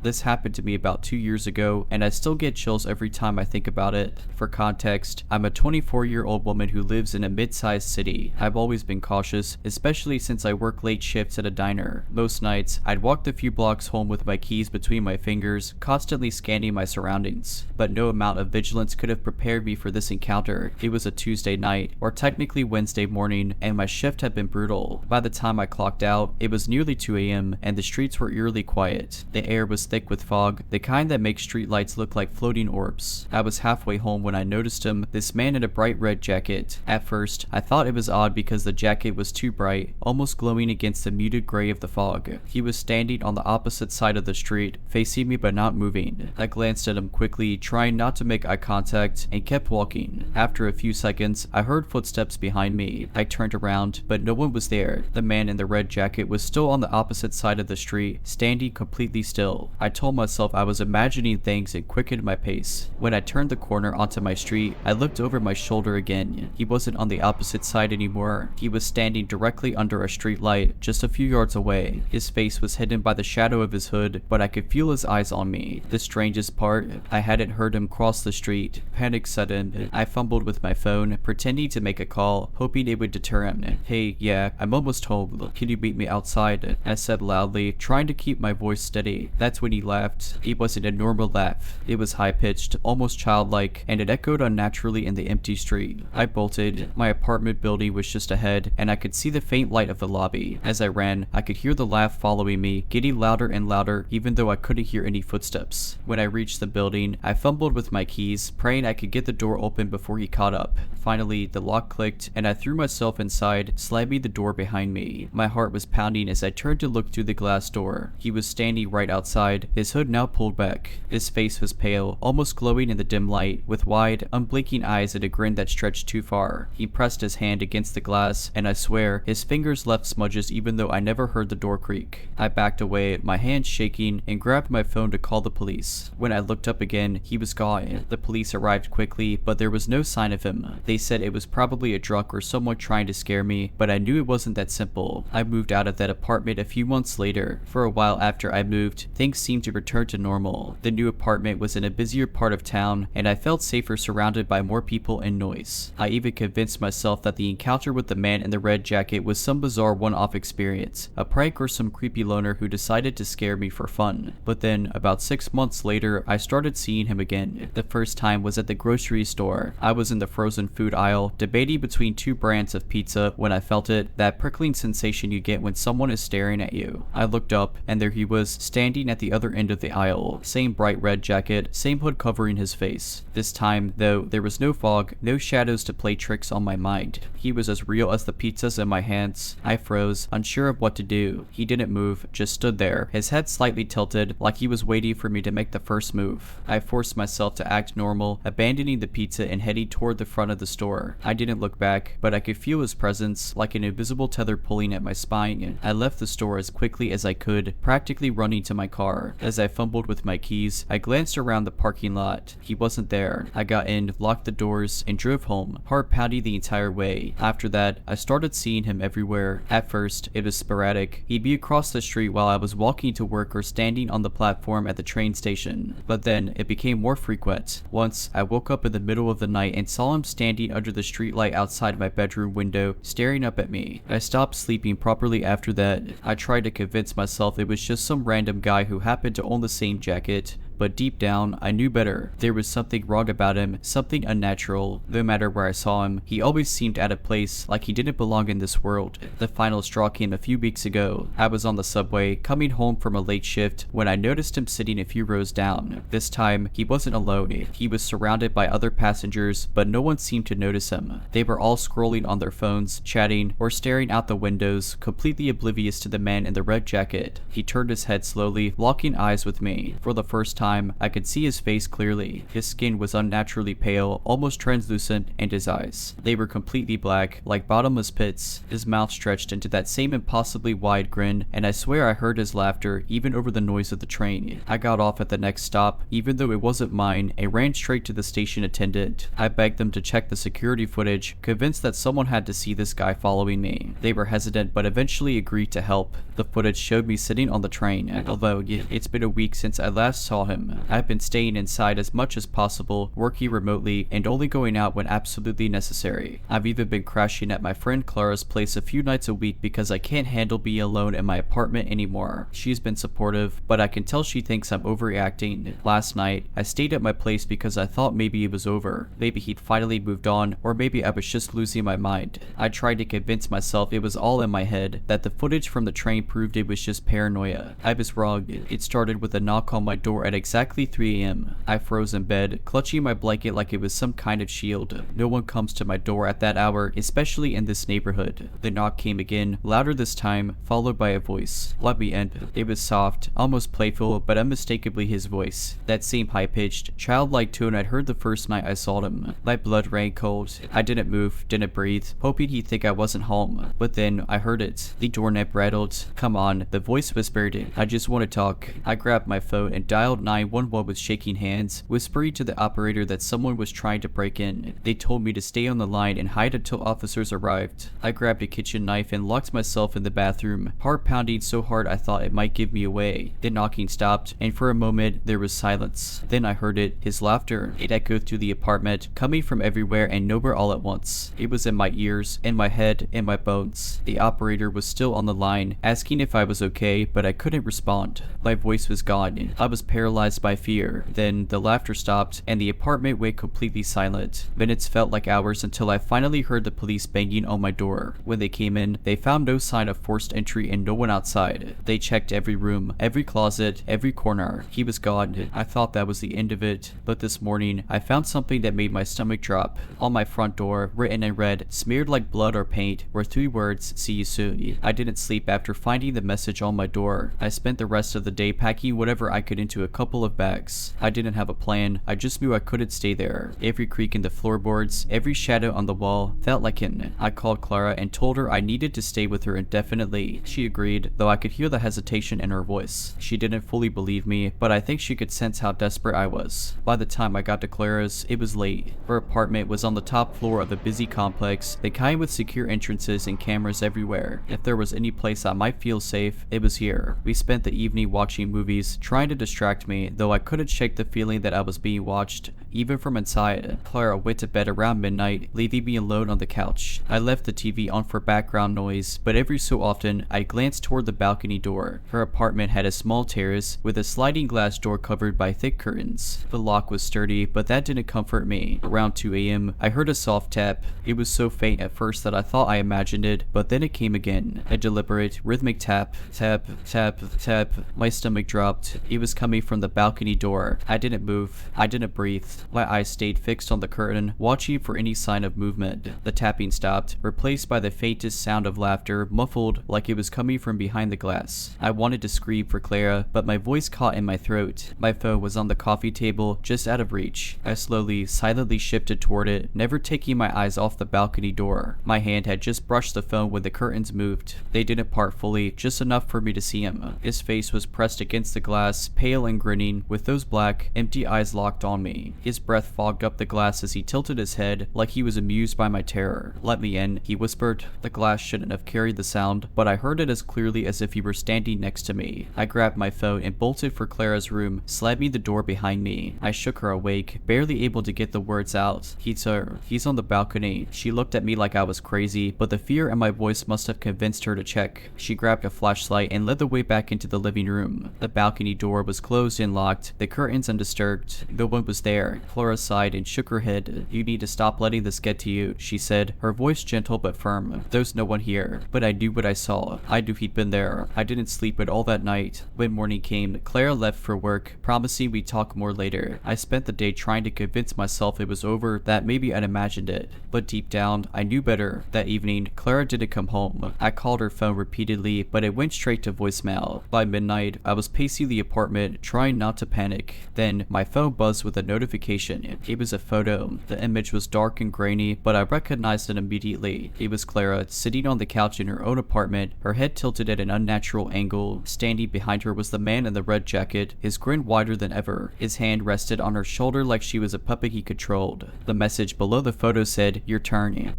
This happened to me about 2 years ago, and I still get chills every time I think about it. For context, I'm a 24-year-old woman who lives in a mid-sized city. I've always been cautious, especially since I work late shifts at a diner. Most nights, I'd walk the few blocks home with my keys between my fingers, constantly scanning my surroundings. But no amount of vigilance could have prepared me for this encounter. It was a Tuesday night, or technically Wednesday morning, and my shift had been brutal. By the time I clocked out, it was nearly 2 a.m., and the streets were eerily quiet. The air was thick with fog, the kind that makes streetlights look like floating orbs. I was halfway home when I noticed him, this man in a bright red jacket. At first, I thought it was odd because the jacket was too bright, almost glowing against the muted gray of the fog. He was standing on the opposite side of the street, facing me but not moving. I glanced at him quickly, trying not to make eye contact, and kept walking. After a few seconds, I heard footsteps behind me. I turned around, but no one was there. The man in the red jacket was still on the opposite side of the street, standing completely still. I told myself I was imagining things and quickened my pace. When I turned the corner onto my street, I looked over my shoulder again. He wasn't on the opposite side anymore. He was standing directly under a street light, just a few yards away. His face was hidden by the shadow of his hood, but I could feel his eyes on me. The strangest part, I hadn't heard him cross the street. Panic set in. I fumbled with my phone, pretending to make a call, hoping it would deter him. "Hey, yeah, I'm almost home. Can you meet me outside?" I said loudly, trying to keep my voice steady. That's when he laughed. It wasn't a normal laugh. It was high-pitched, almost childlike, and it echoed unnaturally in the empty street. I bolted. My apartment building was just ahead, and I could see the faint light of the lobby. As I ran, I could hear the laugh following me, getting louder and louder, even though I couldn't hear any footsteps. When I reached the building, I fumbled with my keys, praying I could get the door open before he caught up. Finally, the lock clicked, and I threw myself inside, slamming the door behind me. My heart was pounding as I turned to look through the glass door. He was standing right outside, his hood now pulled back. His face was pale, almost glowing in the dim light, with wide, unblinking eyes and a grin that stretched too far. He pressed his hand against the glass, and I swear, his fingers left smudges even though I never heard the door creak. I backed away, my hands shaking, and grabbed my phone to call the police. When I looked up again, he was gone. The police arrived quickly, but there was no sign of him. They said it was probably a drunk or someone trying to scare me, but I knew it wasn't that simple. I moved out of that apartment a few months later. For a while after I moved, things seemed to return to normal. The new apartment was in a busier part of town, and I felt safer surrounded by more people and noise. I even convinced myself that the encounter with the man in the red jacket was some bizarre one-off experience, a prank or some creepy loner who decided to scare me for fun. But then, about 6 months later, I started seeing him again. The first time was at the grocery store. I was in the frozen food aisle, debating between two brands of pizza when I felt it, that prickling sensation you get when someone is staring at you. I looked up, and there he was, standing at the other end of the aisle. Same bright red jacket, same hood covering his face. This time, though, there was no fog, no shadows to play tricks on my mind. He was as real as the pizzas in my hands. I froze, unsure of what to do. He didn't move, just stood there, his head slightly tilted, like he was waiting for me to make the first move. I forced myself to act normal, abandoning the pizza and heading toward the front of the store. I didn't look back, but I could feel his presence, like an invisible tether pulling at my spine. I left the store as quickly as I could, practically running to my car. As I fumbled with my keys, I glanced around the parking lot. He wasn't there. I got in, locked the doors, and drove home, heart pounding the entire way. After that, I started seeing him everywhere. At first, it was sporadic. He'd be across the street while I was walking to work or standing on the platform at the train station. But then, it became more frequent. Once, I woke up in the middle of the night and saw him standing under the streetlight outside my bedroom window, staring up at me. I stopped sleeping properly after that. I tried to convince myself it was just some random guy who happened to own the same jacket. But deep down, I knew better. There was something wrong about him, something unnatural. No matter where I saw him, he always seemed out of place, like he didn't belong in this world. The final straw came a few weeks ago. I was on the subway, coming home from a late shift, when I noticed him sitting a few rows down. This time, he wasn't alone. He was surrounded by other passengers, but no one seemed to notice him. They were all scrolling on their phones, chatting, or staring out the windows, completely oblivious to the man in the red jacket. He turned his head slowly, locking eyes with me. For the first time, I could see his face clearly. His skin was unnaturally pale, almost translucent, and his eyes. They were completely black, like bottomless pits. His mouth stretched into that same impossibly wide grin, and I swear I heard his laughter, even over the noise of the train. I got off at the next stop, even though it wasn't mine, and ran straight to the station attendant. I begged them to check the security footage, convinced that someone had to see this guy following me. They were hesitant, but eventually agreed to help. The footage showed me sitting on the train, although it's been a week since I last saw him. I've been staying inside as much as possible, working remotely, and only going out when absolutely necessary. I've even been crashing at my friend Clara's place a few nights a week because I can't handle being alone in my apartment anymore. She's been supportive, but I can tell she thinks I'm overreacting. Last night, I stayed at my place because I thought maybe it was over. Maybe he'd finally moved on, or maybe I was just losing my mind. I tried to convince myself it was all in my head, that the footage from the train proved it was just paranoia. I was wrong. It started with a knock on my door at exactly 3 a.m. I froze in bed, clutching my blanket like it was some kind of shield. No one comes to my door at that hour, especially in this neighborhood. The knock came again, louder this time, followed by a voice. Let me in. It was soft, almost playful, but unmistakably his voice. That same high-pitched, childlike tone I'd heard the first night I saw him. My blood ran cold. I didn't move, didn't breathe, hoping he'd think I wasn't home. But then, I heard it. The doorknob rattled. Come on, the voice whispered. I just want to talk. I grabbed my phone and dialed 911 with shaking hands, whispering to the operator that someone was trying to break in. They told me to stay on the line and hide until officers arrived. I grabbed a kitchen knife and locked myself in the bathroom, heart pounding so hard I thought it might give me away. The knocking stopped, and for a moment there was silence. Then I heard it, his laughter. It echoed through the apartment, coming from everywhere and nowhere all at once. It was in my ears, in my head, in my bones. The operator was still on the line, asking if I was okay, but I couldn't respond. My voice was gone. I was paralyzed by fear. Then the laughter stopped, and the apartment went completely silent. Minutes felt like hours until I finally heard the police banging on my door. When they came in, they found no sign of forced entry and no one outside. They checked every room, every closet, every corner. He was gone. I thought that was the end of it, but this morning, I found something that made my stomach drop. On my front door, written in red, smeared like blood or paint, were 3 words, "See you soon." I didn't sleep after finding the message on my door. I spent the rest of the day packing whatever I could into a couple couple of bags. I didn't have a plan, I just knew I couldn't stay there. Every creak in the floorboards, every shadow on the wall felt like him. I called Clara and told her I needed to stay with her indefinitely. She agreed, though I could hear the hesitation in her voice. She didn't fully believe me, but I think she could sense how desperate I was. By the time I got to Clara's, it was late. Her apartment was on the top floor of a busy complex, the kind with secure entrances and cameras everywhere. If there was any place I might feel safe, it was here. We spent the evening watching movies, trying to distract me, though I couldn't shake the feeling that I was being watched, even from inside. Clara went to bed around midnight, leaving me alone on the couch. I left the TV on for background noise, but every so often, I glanced toward the balcony door. Her apartment had a small terrace with a sliding glass door covered by thick curtains. The lock was sturdy, but that didn't comfort me. Around 2 a.m., I heard a soft tap. It was so faint at first that I thought I imagined it, but then it came again. A deliberate, rhythmic tap, tap, tap, tap. My stomach dropped. It was coming from the balcony door. I didn't move. I didn't breathe. My eyes stayed fixed on the curtain, watching for any sign of movement. The tapping stopped, replaced by the faintest sound of laughter, muffled like it was coming from behind the glass. I wanted to scream for Clara, but my voice caught in my throat. My phone was on the coffee table, just out of reach. I slowly, silently shifted toward it, never taking my eyes off the balcony door. My hand had just brushed the phone when the curtains moved. They didn't part fully, just enough for me to see him. His face was pressed against the glass, pale and grinning, with those black, empty eyes locked on me. His breath fogged up the glass as he tilted his head, like he was amused by my terror. "Let me in," he whispered. The glass shouldn't have carried the sound, but I heard it as clearly as if he were standing next to me. I grabbed my phone and bolted for Clara's room, slamming the door behind me. I shook her awake, barely able to get the words out. He's on the balcony." She looked at me like I was crazy, but the fear in my voice must have convinced her to check. She grabbed a flashlight and led the way back into the living room. The balcony door was closed and locked, the curtains undisturbed. No one was there. Clara sighed and shook her head. "You need to stop letting this get to you," she said, her voice gentle but firm. "There's no one here." But I knew what I saw. I knew he'd been there. I didn't sleep at all that night. When morning came, Clara left for work, promising we'd talk more later. I spent the day trying to convince myself it was over, that maybe I'd imagined it. But deep down, I knew better. That evening, Clara didn't come home. I called her phone repeatedly, but it went straight to voicemail. By midnight, I was pacing the apartment, trying not to panic. Then, my phone buzzed with a notification. It was a photo. The image was dark and grainy, but I recognized it immediately. It was Clara, sitting on the couch in her own apartment, her head tilted at an unnatural angle. Standing behind her was the man in the red jacket, his grin wider than ever. His hand rested on her shoulder like she was a puppet he controlled. The message below the photo said, "Your turn."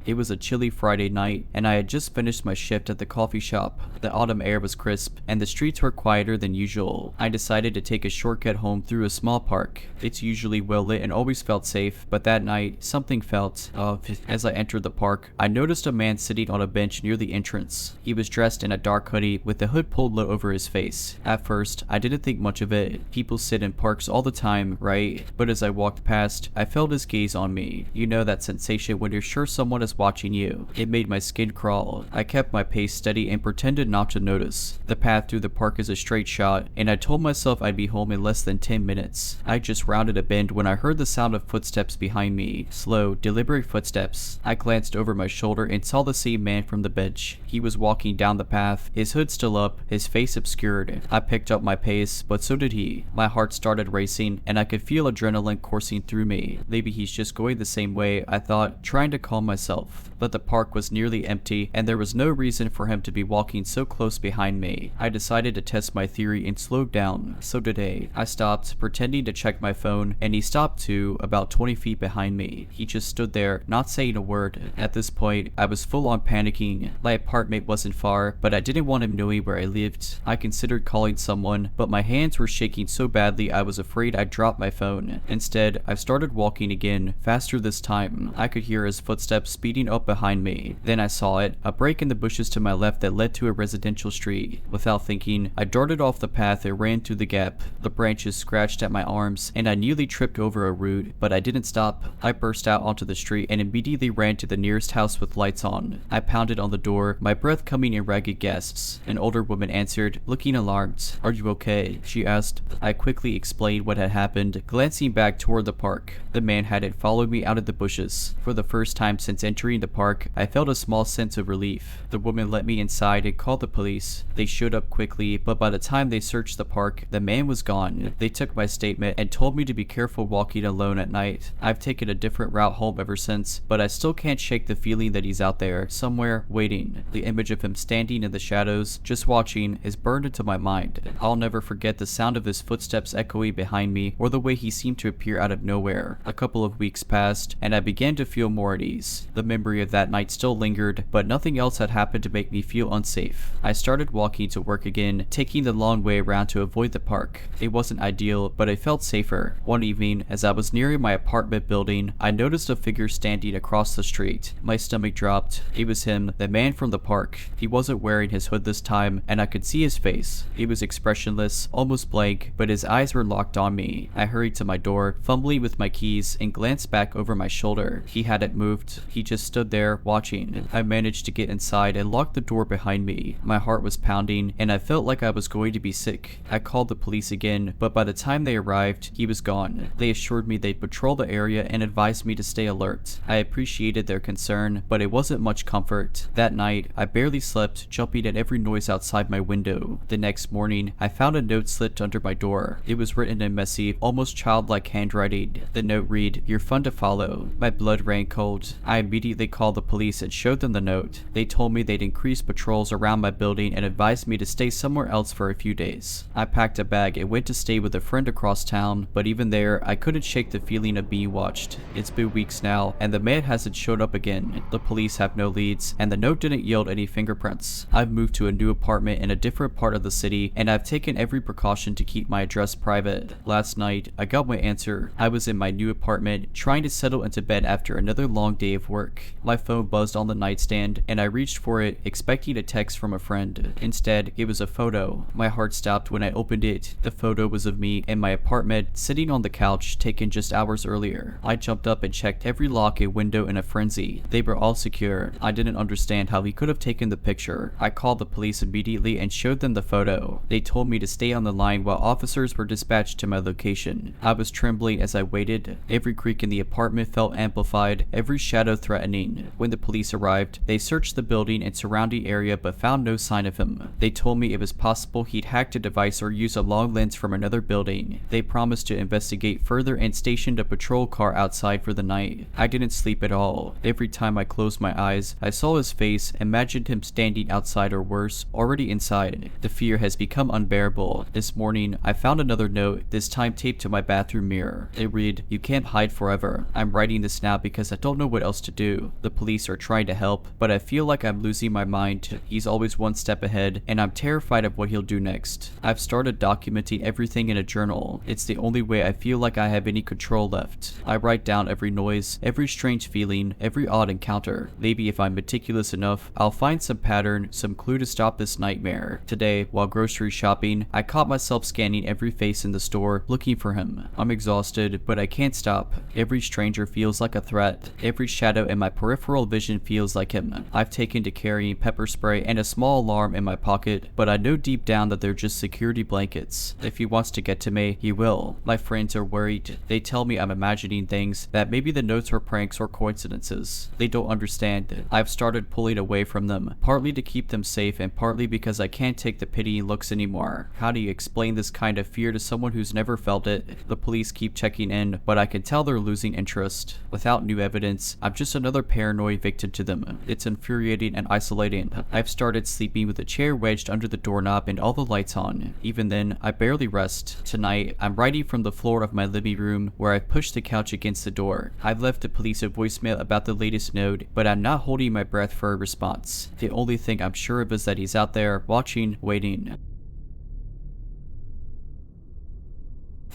It was a chilly Friday night, and I had just finished my shift at the coffee shop. The autumn air was crisp, and the streets were quieter than usual. I decided to take a shortcut home through a small park. It's usually well lit and always felt safe, but that night, something felt off. As I entered the park, I noticed a man sitting on a bench near the entrance. He was dressed in a dark hoodie with the hood pulled low over his face. At first, I didn't think much of it. People sit in parks all the time, right? But as I walked past, I felt his gaze on me. You know that sensation when you're sure someone is watching you. It made my skin crawl. I kept my pace steady and pretended not to notice. The path through the park is a straight shot, and I told myself I'd be home in less than 10 minutes. I just rounded a bend when I heard the sound of footsteps behind me. Slow, deliberate footsteps. I glanced over my shoulder and saw the same man from the bench. He was walking down the path, his hood still up, his face obscured. I picked up my pace, but so did he. My heart started racing, and I could feel adrenaline coursing through me. Maybe he's just going the same way, I thought, trying to calm myself. But the park was nearly empty, and there was no reason for him to be walking so close behind me. I decided to test my theory and slowed down. So did he. I stopped, pretending to check my phone, and he stopped too, about 20 feet behind me. He just stood there, not saying a word. At this point, I was full on panicking. My apartment wasn't far, but I didn't want him knowing where I lived. I considered calling someone, but my hands were shaking so badly I was afraid I'd drop my phone. Instead, I started walking again, faster this time. I could hear his footsteps speeding up behind me. Then I saw it, a break in the bushes to my left that led to a residential street. Without thinking, I darted off the path and ran through the gap. The branches scratched at my arms, and I nearly tripped over a root, but I didn't stop. I burst out onto the street and immediately ran to the nearest house with lights on. I pounded on the door, my breath coming in ragged gasps. An older woman answered, looking alarmed. "Are you okay?" she asked. I quickly explained what had happened, glancing back toward the park. The man hadn't followed me out of the bushes. For the first time since entering entering the park, I felt a small sense of relief. The woman let me inside and called the police. They showed up quickly, but by the time they searched the park, the man was gone. They took my statement and told me to be careful walking alone at night. I've taken a different route home ever since, but I still can't shake the feeling that he's out there, somewhere, waiting. The image of him standing in the shadows, just watching, is burned into my mind. I'll never forget the sound of his footsteps echoing behind me, or the way he seemed to appear out of nowhere. A couple of weeks passed, and I began to feel more at ease. The memory of that night still lingered, but nothing else had happened to make me feel unsafe. I started walking to work again, taking the long way around to avoid the park. It wasn't ideal, but I felt safer. One evening, as I was nearing my apartment building, I noticed a figure standing across the street. My stomach dropped. It was him, the man from the park. He wasn't wearing his hood this time, and I could see his face. It was expressionless, almost blank, but his eyes were locked on me. I hurried to my door, fumbling with my keys, and glanced back over my shoulder. He hadn't moved. He just stood there, watching. I managed to get inside and lock the door behind me. My heart was pounding, and I felt like I was going to be sick. I called the police again, but by the time they arrived, he was gone. They assured me they'd patrol the area and advised me to stay alert. I appreciated their concern, but it wasn't much comfort. That night, I barely slept, jumping at every noise outside my window. The next morning, I found a note slipped under my door. It was written in messy, almost childlike handwriting. The note read, "You're fun to follow." My blood ran cold. I immediately called the police and showed them the note. They told me they'd increase patrols around my building and advised me to stay somewhere else for a few days. I packed a bag and went to stay with a friend across town, but even there, I couldn't shake the feeling of being watched. It's been weeks now, and the man hasn't showed up again. The police have no leads, and the note didn't yield any fingerprints. I've moved to a new apartment in a different part of the city, and I've taken every precaution to keep my address private. Last night, I got my answer. I was in my new apartment, trying to settle into bed after another long day of work. My phone buzzed on the nightstand, and I reached for it, expecting a text from a friend. Instead, it was a photo. My heart stopped when I opened it. The photo was of me in my apartment, sitting on the couch, taken just hours earlier. I jumped up and checked every lock and window in a frenzy. They were all secure. I didn't understand how he could have taken the picture. I called the police immediately and showed them the photo. They told me to stay on the line while officers were dispatched to my location. I was trembling as I waited. Every creak in the apartment felt amplified, every shadow threatening. When the police arrived, they searched the building and surrounding area but found no sign of him. They told me it was possible he'd hacked a device or used a long lens from another building. They promised to investigate further and stationed a patrol car outside for the night. I didn't sleep at all. Every time I closed my eyes, I saw his face, imagined him standing outside or worse, already inside. The fear has become unbearable. This morning, I found another note, this time taped to my bathroom mirror. It read, "You can't hide forever. I'm writing this now because I don't know what else to do. The police are trying to help, but I feel like I'm losing my mind. He's always one step ahead, and I'm terrified of what he'll do next. I've started documenting everything in a journal. It's the only way I feel like I have any control left. I write down every noise, every strange feeling, every odd encounter. Maybe if I'm meticulous enough, I'll find some pattern, some clue to stop this nightmare." Today, while grocery shopping, I caught myself scanning every face in the store, looking for him. I'm exhausted, but I can't stop. Every stranger feels like a threat. Every shadow in my peripheral vision feels like him. I've taken to carrying pepper spray and a small alarm in my pocket, but I know deep down that they're just security blankets. If he wants to get to me, he will. My friends are worried. They tell me I'm imagining things, that maybe the notes were pranks or coincidences. They don't understand. I've started pulling away from them, partly to keep them safe and partly because I can't take the pitying looks anymore. How do you explain this kind of fear to someone who's never felt it? The police keep checking in, but I can tell they're losing interest. Without new evidence, I'm just another paranoid victim to them. It's infuriating and isolating. I've started sleeping with a chair wedged under the doorknob and all the lights on. Even then, I barely rest. Tonight, I'm writing from the floor of my living room where I've pushed the couch against the door. I've left the police a voicemail about the latest note, but I'm not holding my breath for a response. The only thing I'm sure of is that he's out there, watching, waiting.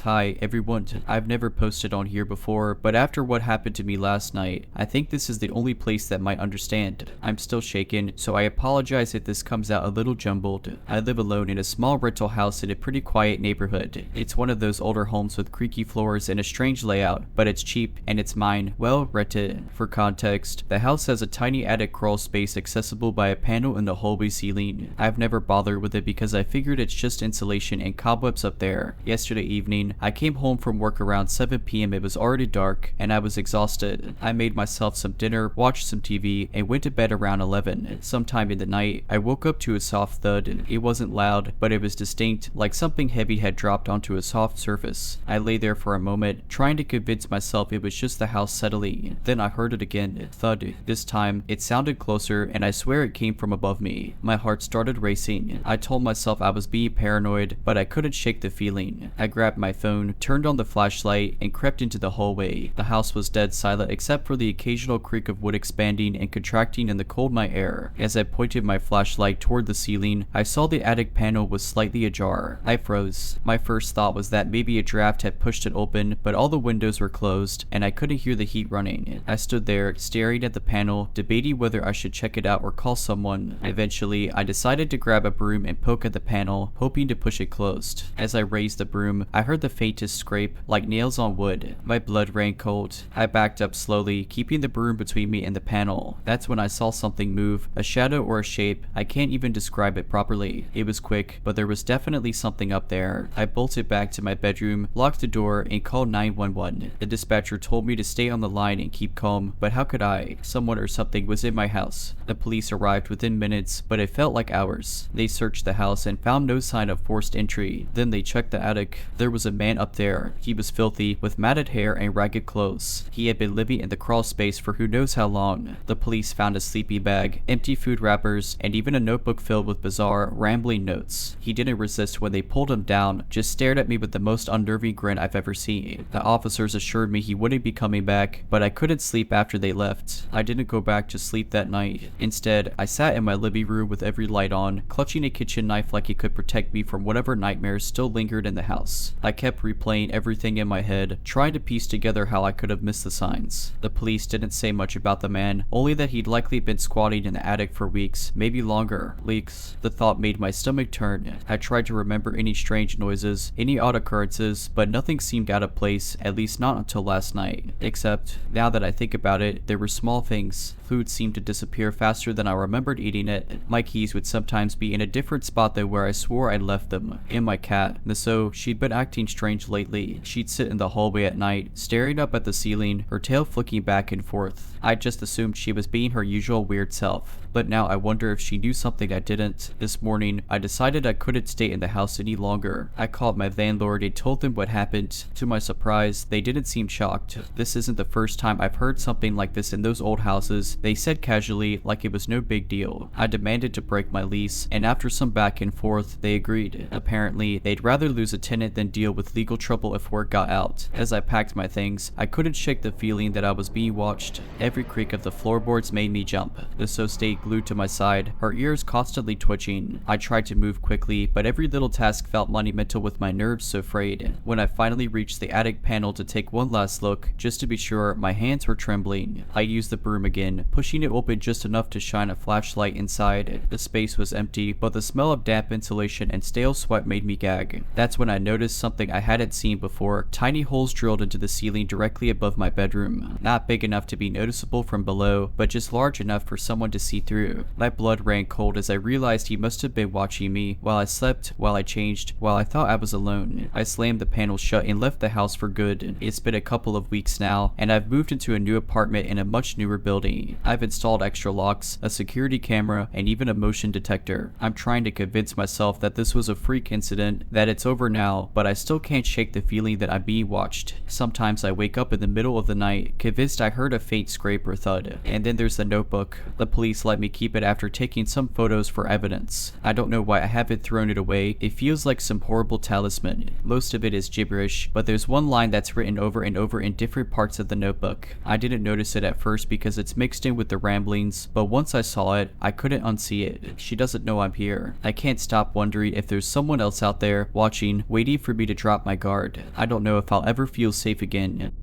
Hi everyone, I've never posted on here before, but after what happened to me last night, I think this is the only place that might understand. I'm still shaken, so I apologize if this comes out a little jumbled. I live alone in a small rental house in a pretty quiet neighborhood. It's one of those older homes with creaky floors and a strange layout, but it's cheap and it's mine, well rented. For context, the house has a tiny attic crawl space accessible by a panel in the hallway ceiling. I've never bothered with it because I figured it's just insulation and cobwebs up there. Yesterday evening, morning, I came home from work around 7 p.m. It was already dark, and I was exhausted. I made myself some dinner, watched some TV, and went to bed around 11. Sometime in the night, I woke up to a soft thud. It wasn't loud, but it was distinct, like something heavy had dropped onto a soft surface. I lay there for a moment, trying to convince myself it was just the house settling. Then I heard it again. Thud. This time, it sounded closer, and I swear it came from above me. My heart started racing. I told myself I was being paranoid, but I couldn't shake the feeling. I grabbed my phone, turned on the flashlight, and crept into the hallway. The house was dead silent except for the occasional creak of wood expanding and contracting in the cold night air. As I pointed my flashlight toward the ceiling, I saw the attic panel was slightly ajar. I froze. My first thought was that maybe a draft had pushed it open, but all the windows were closed, and I couldn't hear the heat running. I stood there, staring at the panel, debating whether I should check it out or call someone. Eventually, I decided to grab a broom and poke at the panel, hoping to push it closed. As I raised the broom, I heard the faintest scrape, like nails on wood. My blood ran cold. I backed up slowly, keeping the broom between me and the panel. That's when I saw something move, a shadow or a shape. I can't even describe it properly. It was quick, but there was definitely something up there. I bolted back to my bedroom, locked the door, and called 911. The dispatcher told me to stay on the line and keep calm, but how could I? Someone or something was in my house. The police arrived within minutes, but it felt like hours. They searched the house and found no sign of forced entry. Then they checked the attic. There was a man up there. He was filthy, with matted hair and ragged clothes. He had been living in the crawl space for who knows how long. The police found a sleeping bag, empty food wrappers, and even a notebook filled with bizarre, rambling notes. He didn't resist when they pulled him down, just stared at me with the most unnerving grin I've ever seen. The officers assured me he wouldn't be coming back, but I couldn't sleep after they left. I didn't go back to sleep that night. Instead, I sat in my living room with every light on, clutching a kitchen knife like it could protect me from whatever nightmares still lingered in the house. I kept replaying everything in my head, trying to piece together how I could have missed the signs. The police didn't say much about the man, only that he'd likely been squatting in the attic for weeks, maybe longer. Leaks. The thought made my stomach turn. I tried to remember any strange noises, any odd occurrences, but nothing seemed out of place, at least not until last night. Except, now that I think about it, there were small things. Food seemed to disappear faster than I remembered eating it. My keys would sometimes be in a different spot than where I swore I'd left them. And my cat, Nisso, she'd been acting strange lately. She'd sit in the hallway at night, staring up at the ceiling, her tail flicking back and forth. I just assumed she was being her usual weird self. But now I wonder if she knew something I didn't. This morning, I decided I couldn't stay in the house any longer. I called my landlord and told them what happened. To my surprise, they didn't seem shocked. This isn't the first time I've heard something like this in those old houses. They said casually, like it was no big deal. I demanded to break my lease, and after some back and forth, they agreed. Apparently, they'd rather lose a tenant than deal with legal trouble if word got out. As I packed my things, I couldn't shake the feeling that I was being watched. Every creak of the floorboards made me jump. Nisso stayed glued to my side, her ears constantly twitching. I tried to move quickly, but every little task felt monumental with my nerves so frayed. When I finally reached the attic panel to take one last look, just to be sure, my hands were trembling. I used the broom again, pushing it open just enough to shine a flashlight inside. The space was empty, but the smell of damp insulation and stale sweat made me gag. That's when I noticed something I hadn't seen before. Tiny holes drilled into the ceiling directly above my bedroom. Not big enough to be noticeable from below, but just large enough for someone to see through. My blood ran cold as I realized he must have been watching me while I slept, while I changed, while I thought I was alone. I slammed the panel shut and left the house for good. It's been a couple of weeks now, and I've moved into a new apartment in a much newer building. I've installed extra locks, a security camera, and even a motion detector. I'm trying to convince myself that this was a freak incident, that it's over now, but I still can't shake the feeling that I'm being watched. Sometimes I wake up in the middle of the night, convinced I heard a faint scrape or thud. And then there's the notebook. The police let me keep it after taking some photos for evidence. I don't know why I haven't thrown it away. It feels like some horrible talisman. Most of it is gibberish, but there's one line that's written over and over in different parts of the notebook. I didn't notice it at first because it's mixed in with the ramblings, but once I saw it, I couldn't unsee it. She doesn't know I'm here. I can't stop wondering if there's someone else out there, watching, waiting for me to drop my guard. I don't know if I'll ever feel safe again.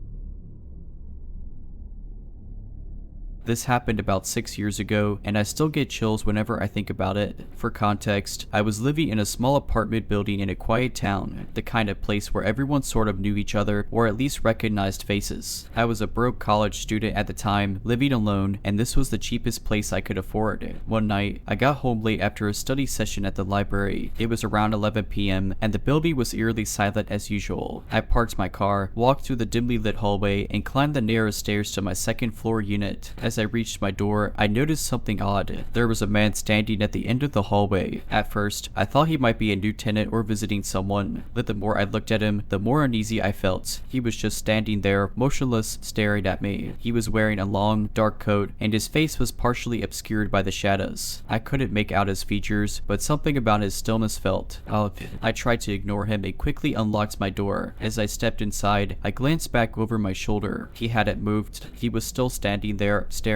This happened about 6 years ago, and I still get chills whenever I think about it. For context, I was living in a small apartment building in a quiet town, the kind of place where everyone sort of knew each other or at least recognized faces. I was a broke college student at the time, living alone, and this was the cheapest place I could afford. One night, I got home late after a study session at the library. It was around 11 p.m. and the building was eerily silent as usual. I parked my car, walked through the dimly lit hallway, and climbed the narrow stairs to my second floor unit. As I reached my door, I noticed something odd. There was a man standing at the end of the hallway. At first, I thought he might be a new tenant or visiting someone, but the more I looked at him, the more uneasy I felt. He was just standing there, motionless, staring at me. He was wearing a long, dark coat, and his face was partially obscured by the shadows. I couldn't make out his features, but something about his stillness felt off. I tried to ignore him and quickly unlocked my door. As I stepped inside, I glanced back over my shoulder. He hadn't moved. He was still standing there, staring.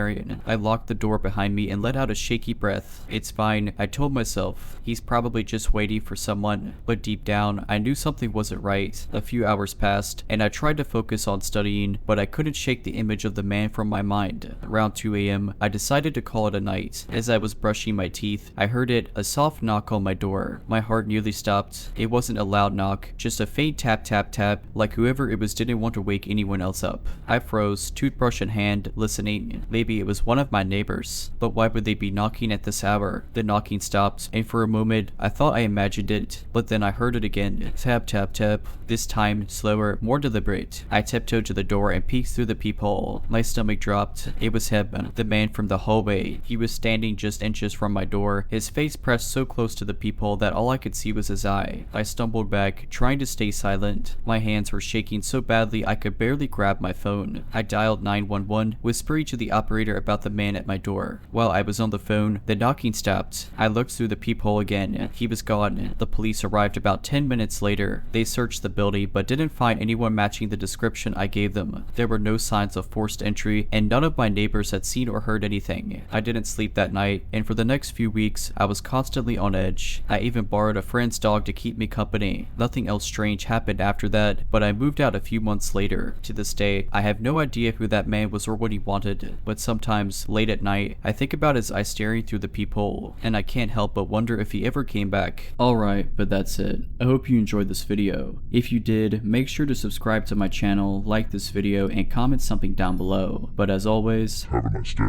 I locked the door behind me and let out a shaky breath. It's fine, I told myself. He's probably just waiting for someone. But deep down, I knew something wasn't right. A few hours passed, and I tried to focus on studying, but I couldn't shake the image of the man from my mind. Around 2 a.m., I decided to call it a night. As I was brushing my teeth, I heard a soft knock on my door. My heart nearly stopped. It wasn't a loud knock, just a faint tap tap tap, like whoever it was didn't want to wake anyone else up. I froze, toothbrush in hand, listening. Maybe it was one of my neighbors. But why would they be knocking at this hour? The knocking stopped, and for a moment, I thought I imagined it, but then I heard it again. Tap tap tap. This time, slower, more deliberate. I tiptoed to the door and peeked through the peephole. My stomach dropped. It was him, the man from the hallway. He was standing just inches from my door, his face pressed so close to the peephole that all I could see was his eye. I stumbled back, trying to stay silent. My hands were shaking so badly I could barely grab my phone. I dialed 911, whispering to the operator about the man at my door. While I was on the phone, the knocking stopped. I looked through the peephole again. He was gone. The police arrived about 10 minutes later. They searched the building but didn't find anyone matching the description I gave them. There were no signs of forced entry, and none of my neighbors had seen or heard anything. I didn't sleep that night, and for the next few weeks, I was constantly on edge. I even borrowed a friend's dog to keep me company. Nothing else strange happened after that, but I moved out a few months later. To this day, I have no idea who that man was or what he wanted, but sometimes, late at night, I think about his eyes staring through the peephole, and I can't help but wonder if he ever came back. Alright, but that's it. I hope you enjoyed this video. If you did, make sure to subscribe to my channel, like this video, and comment something down below. But as always, Have a nice day.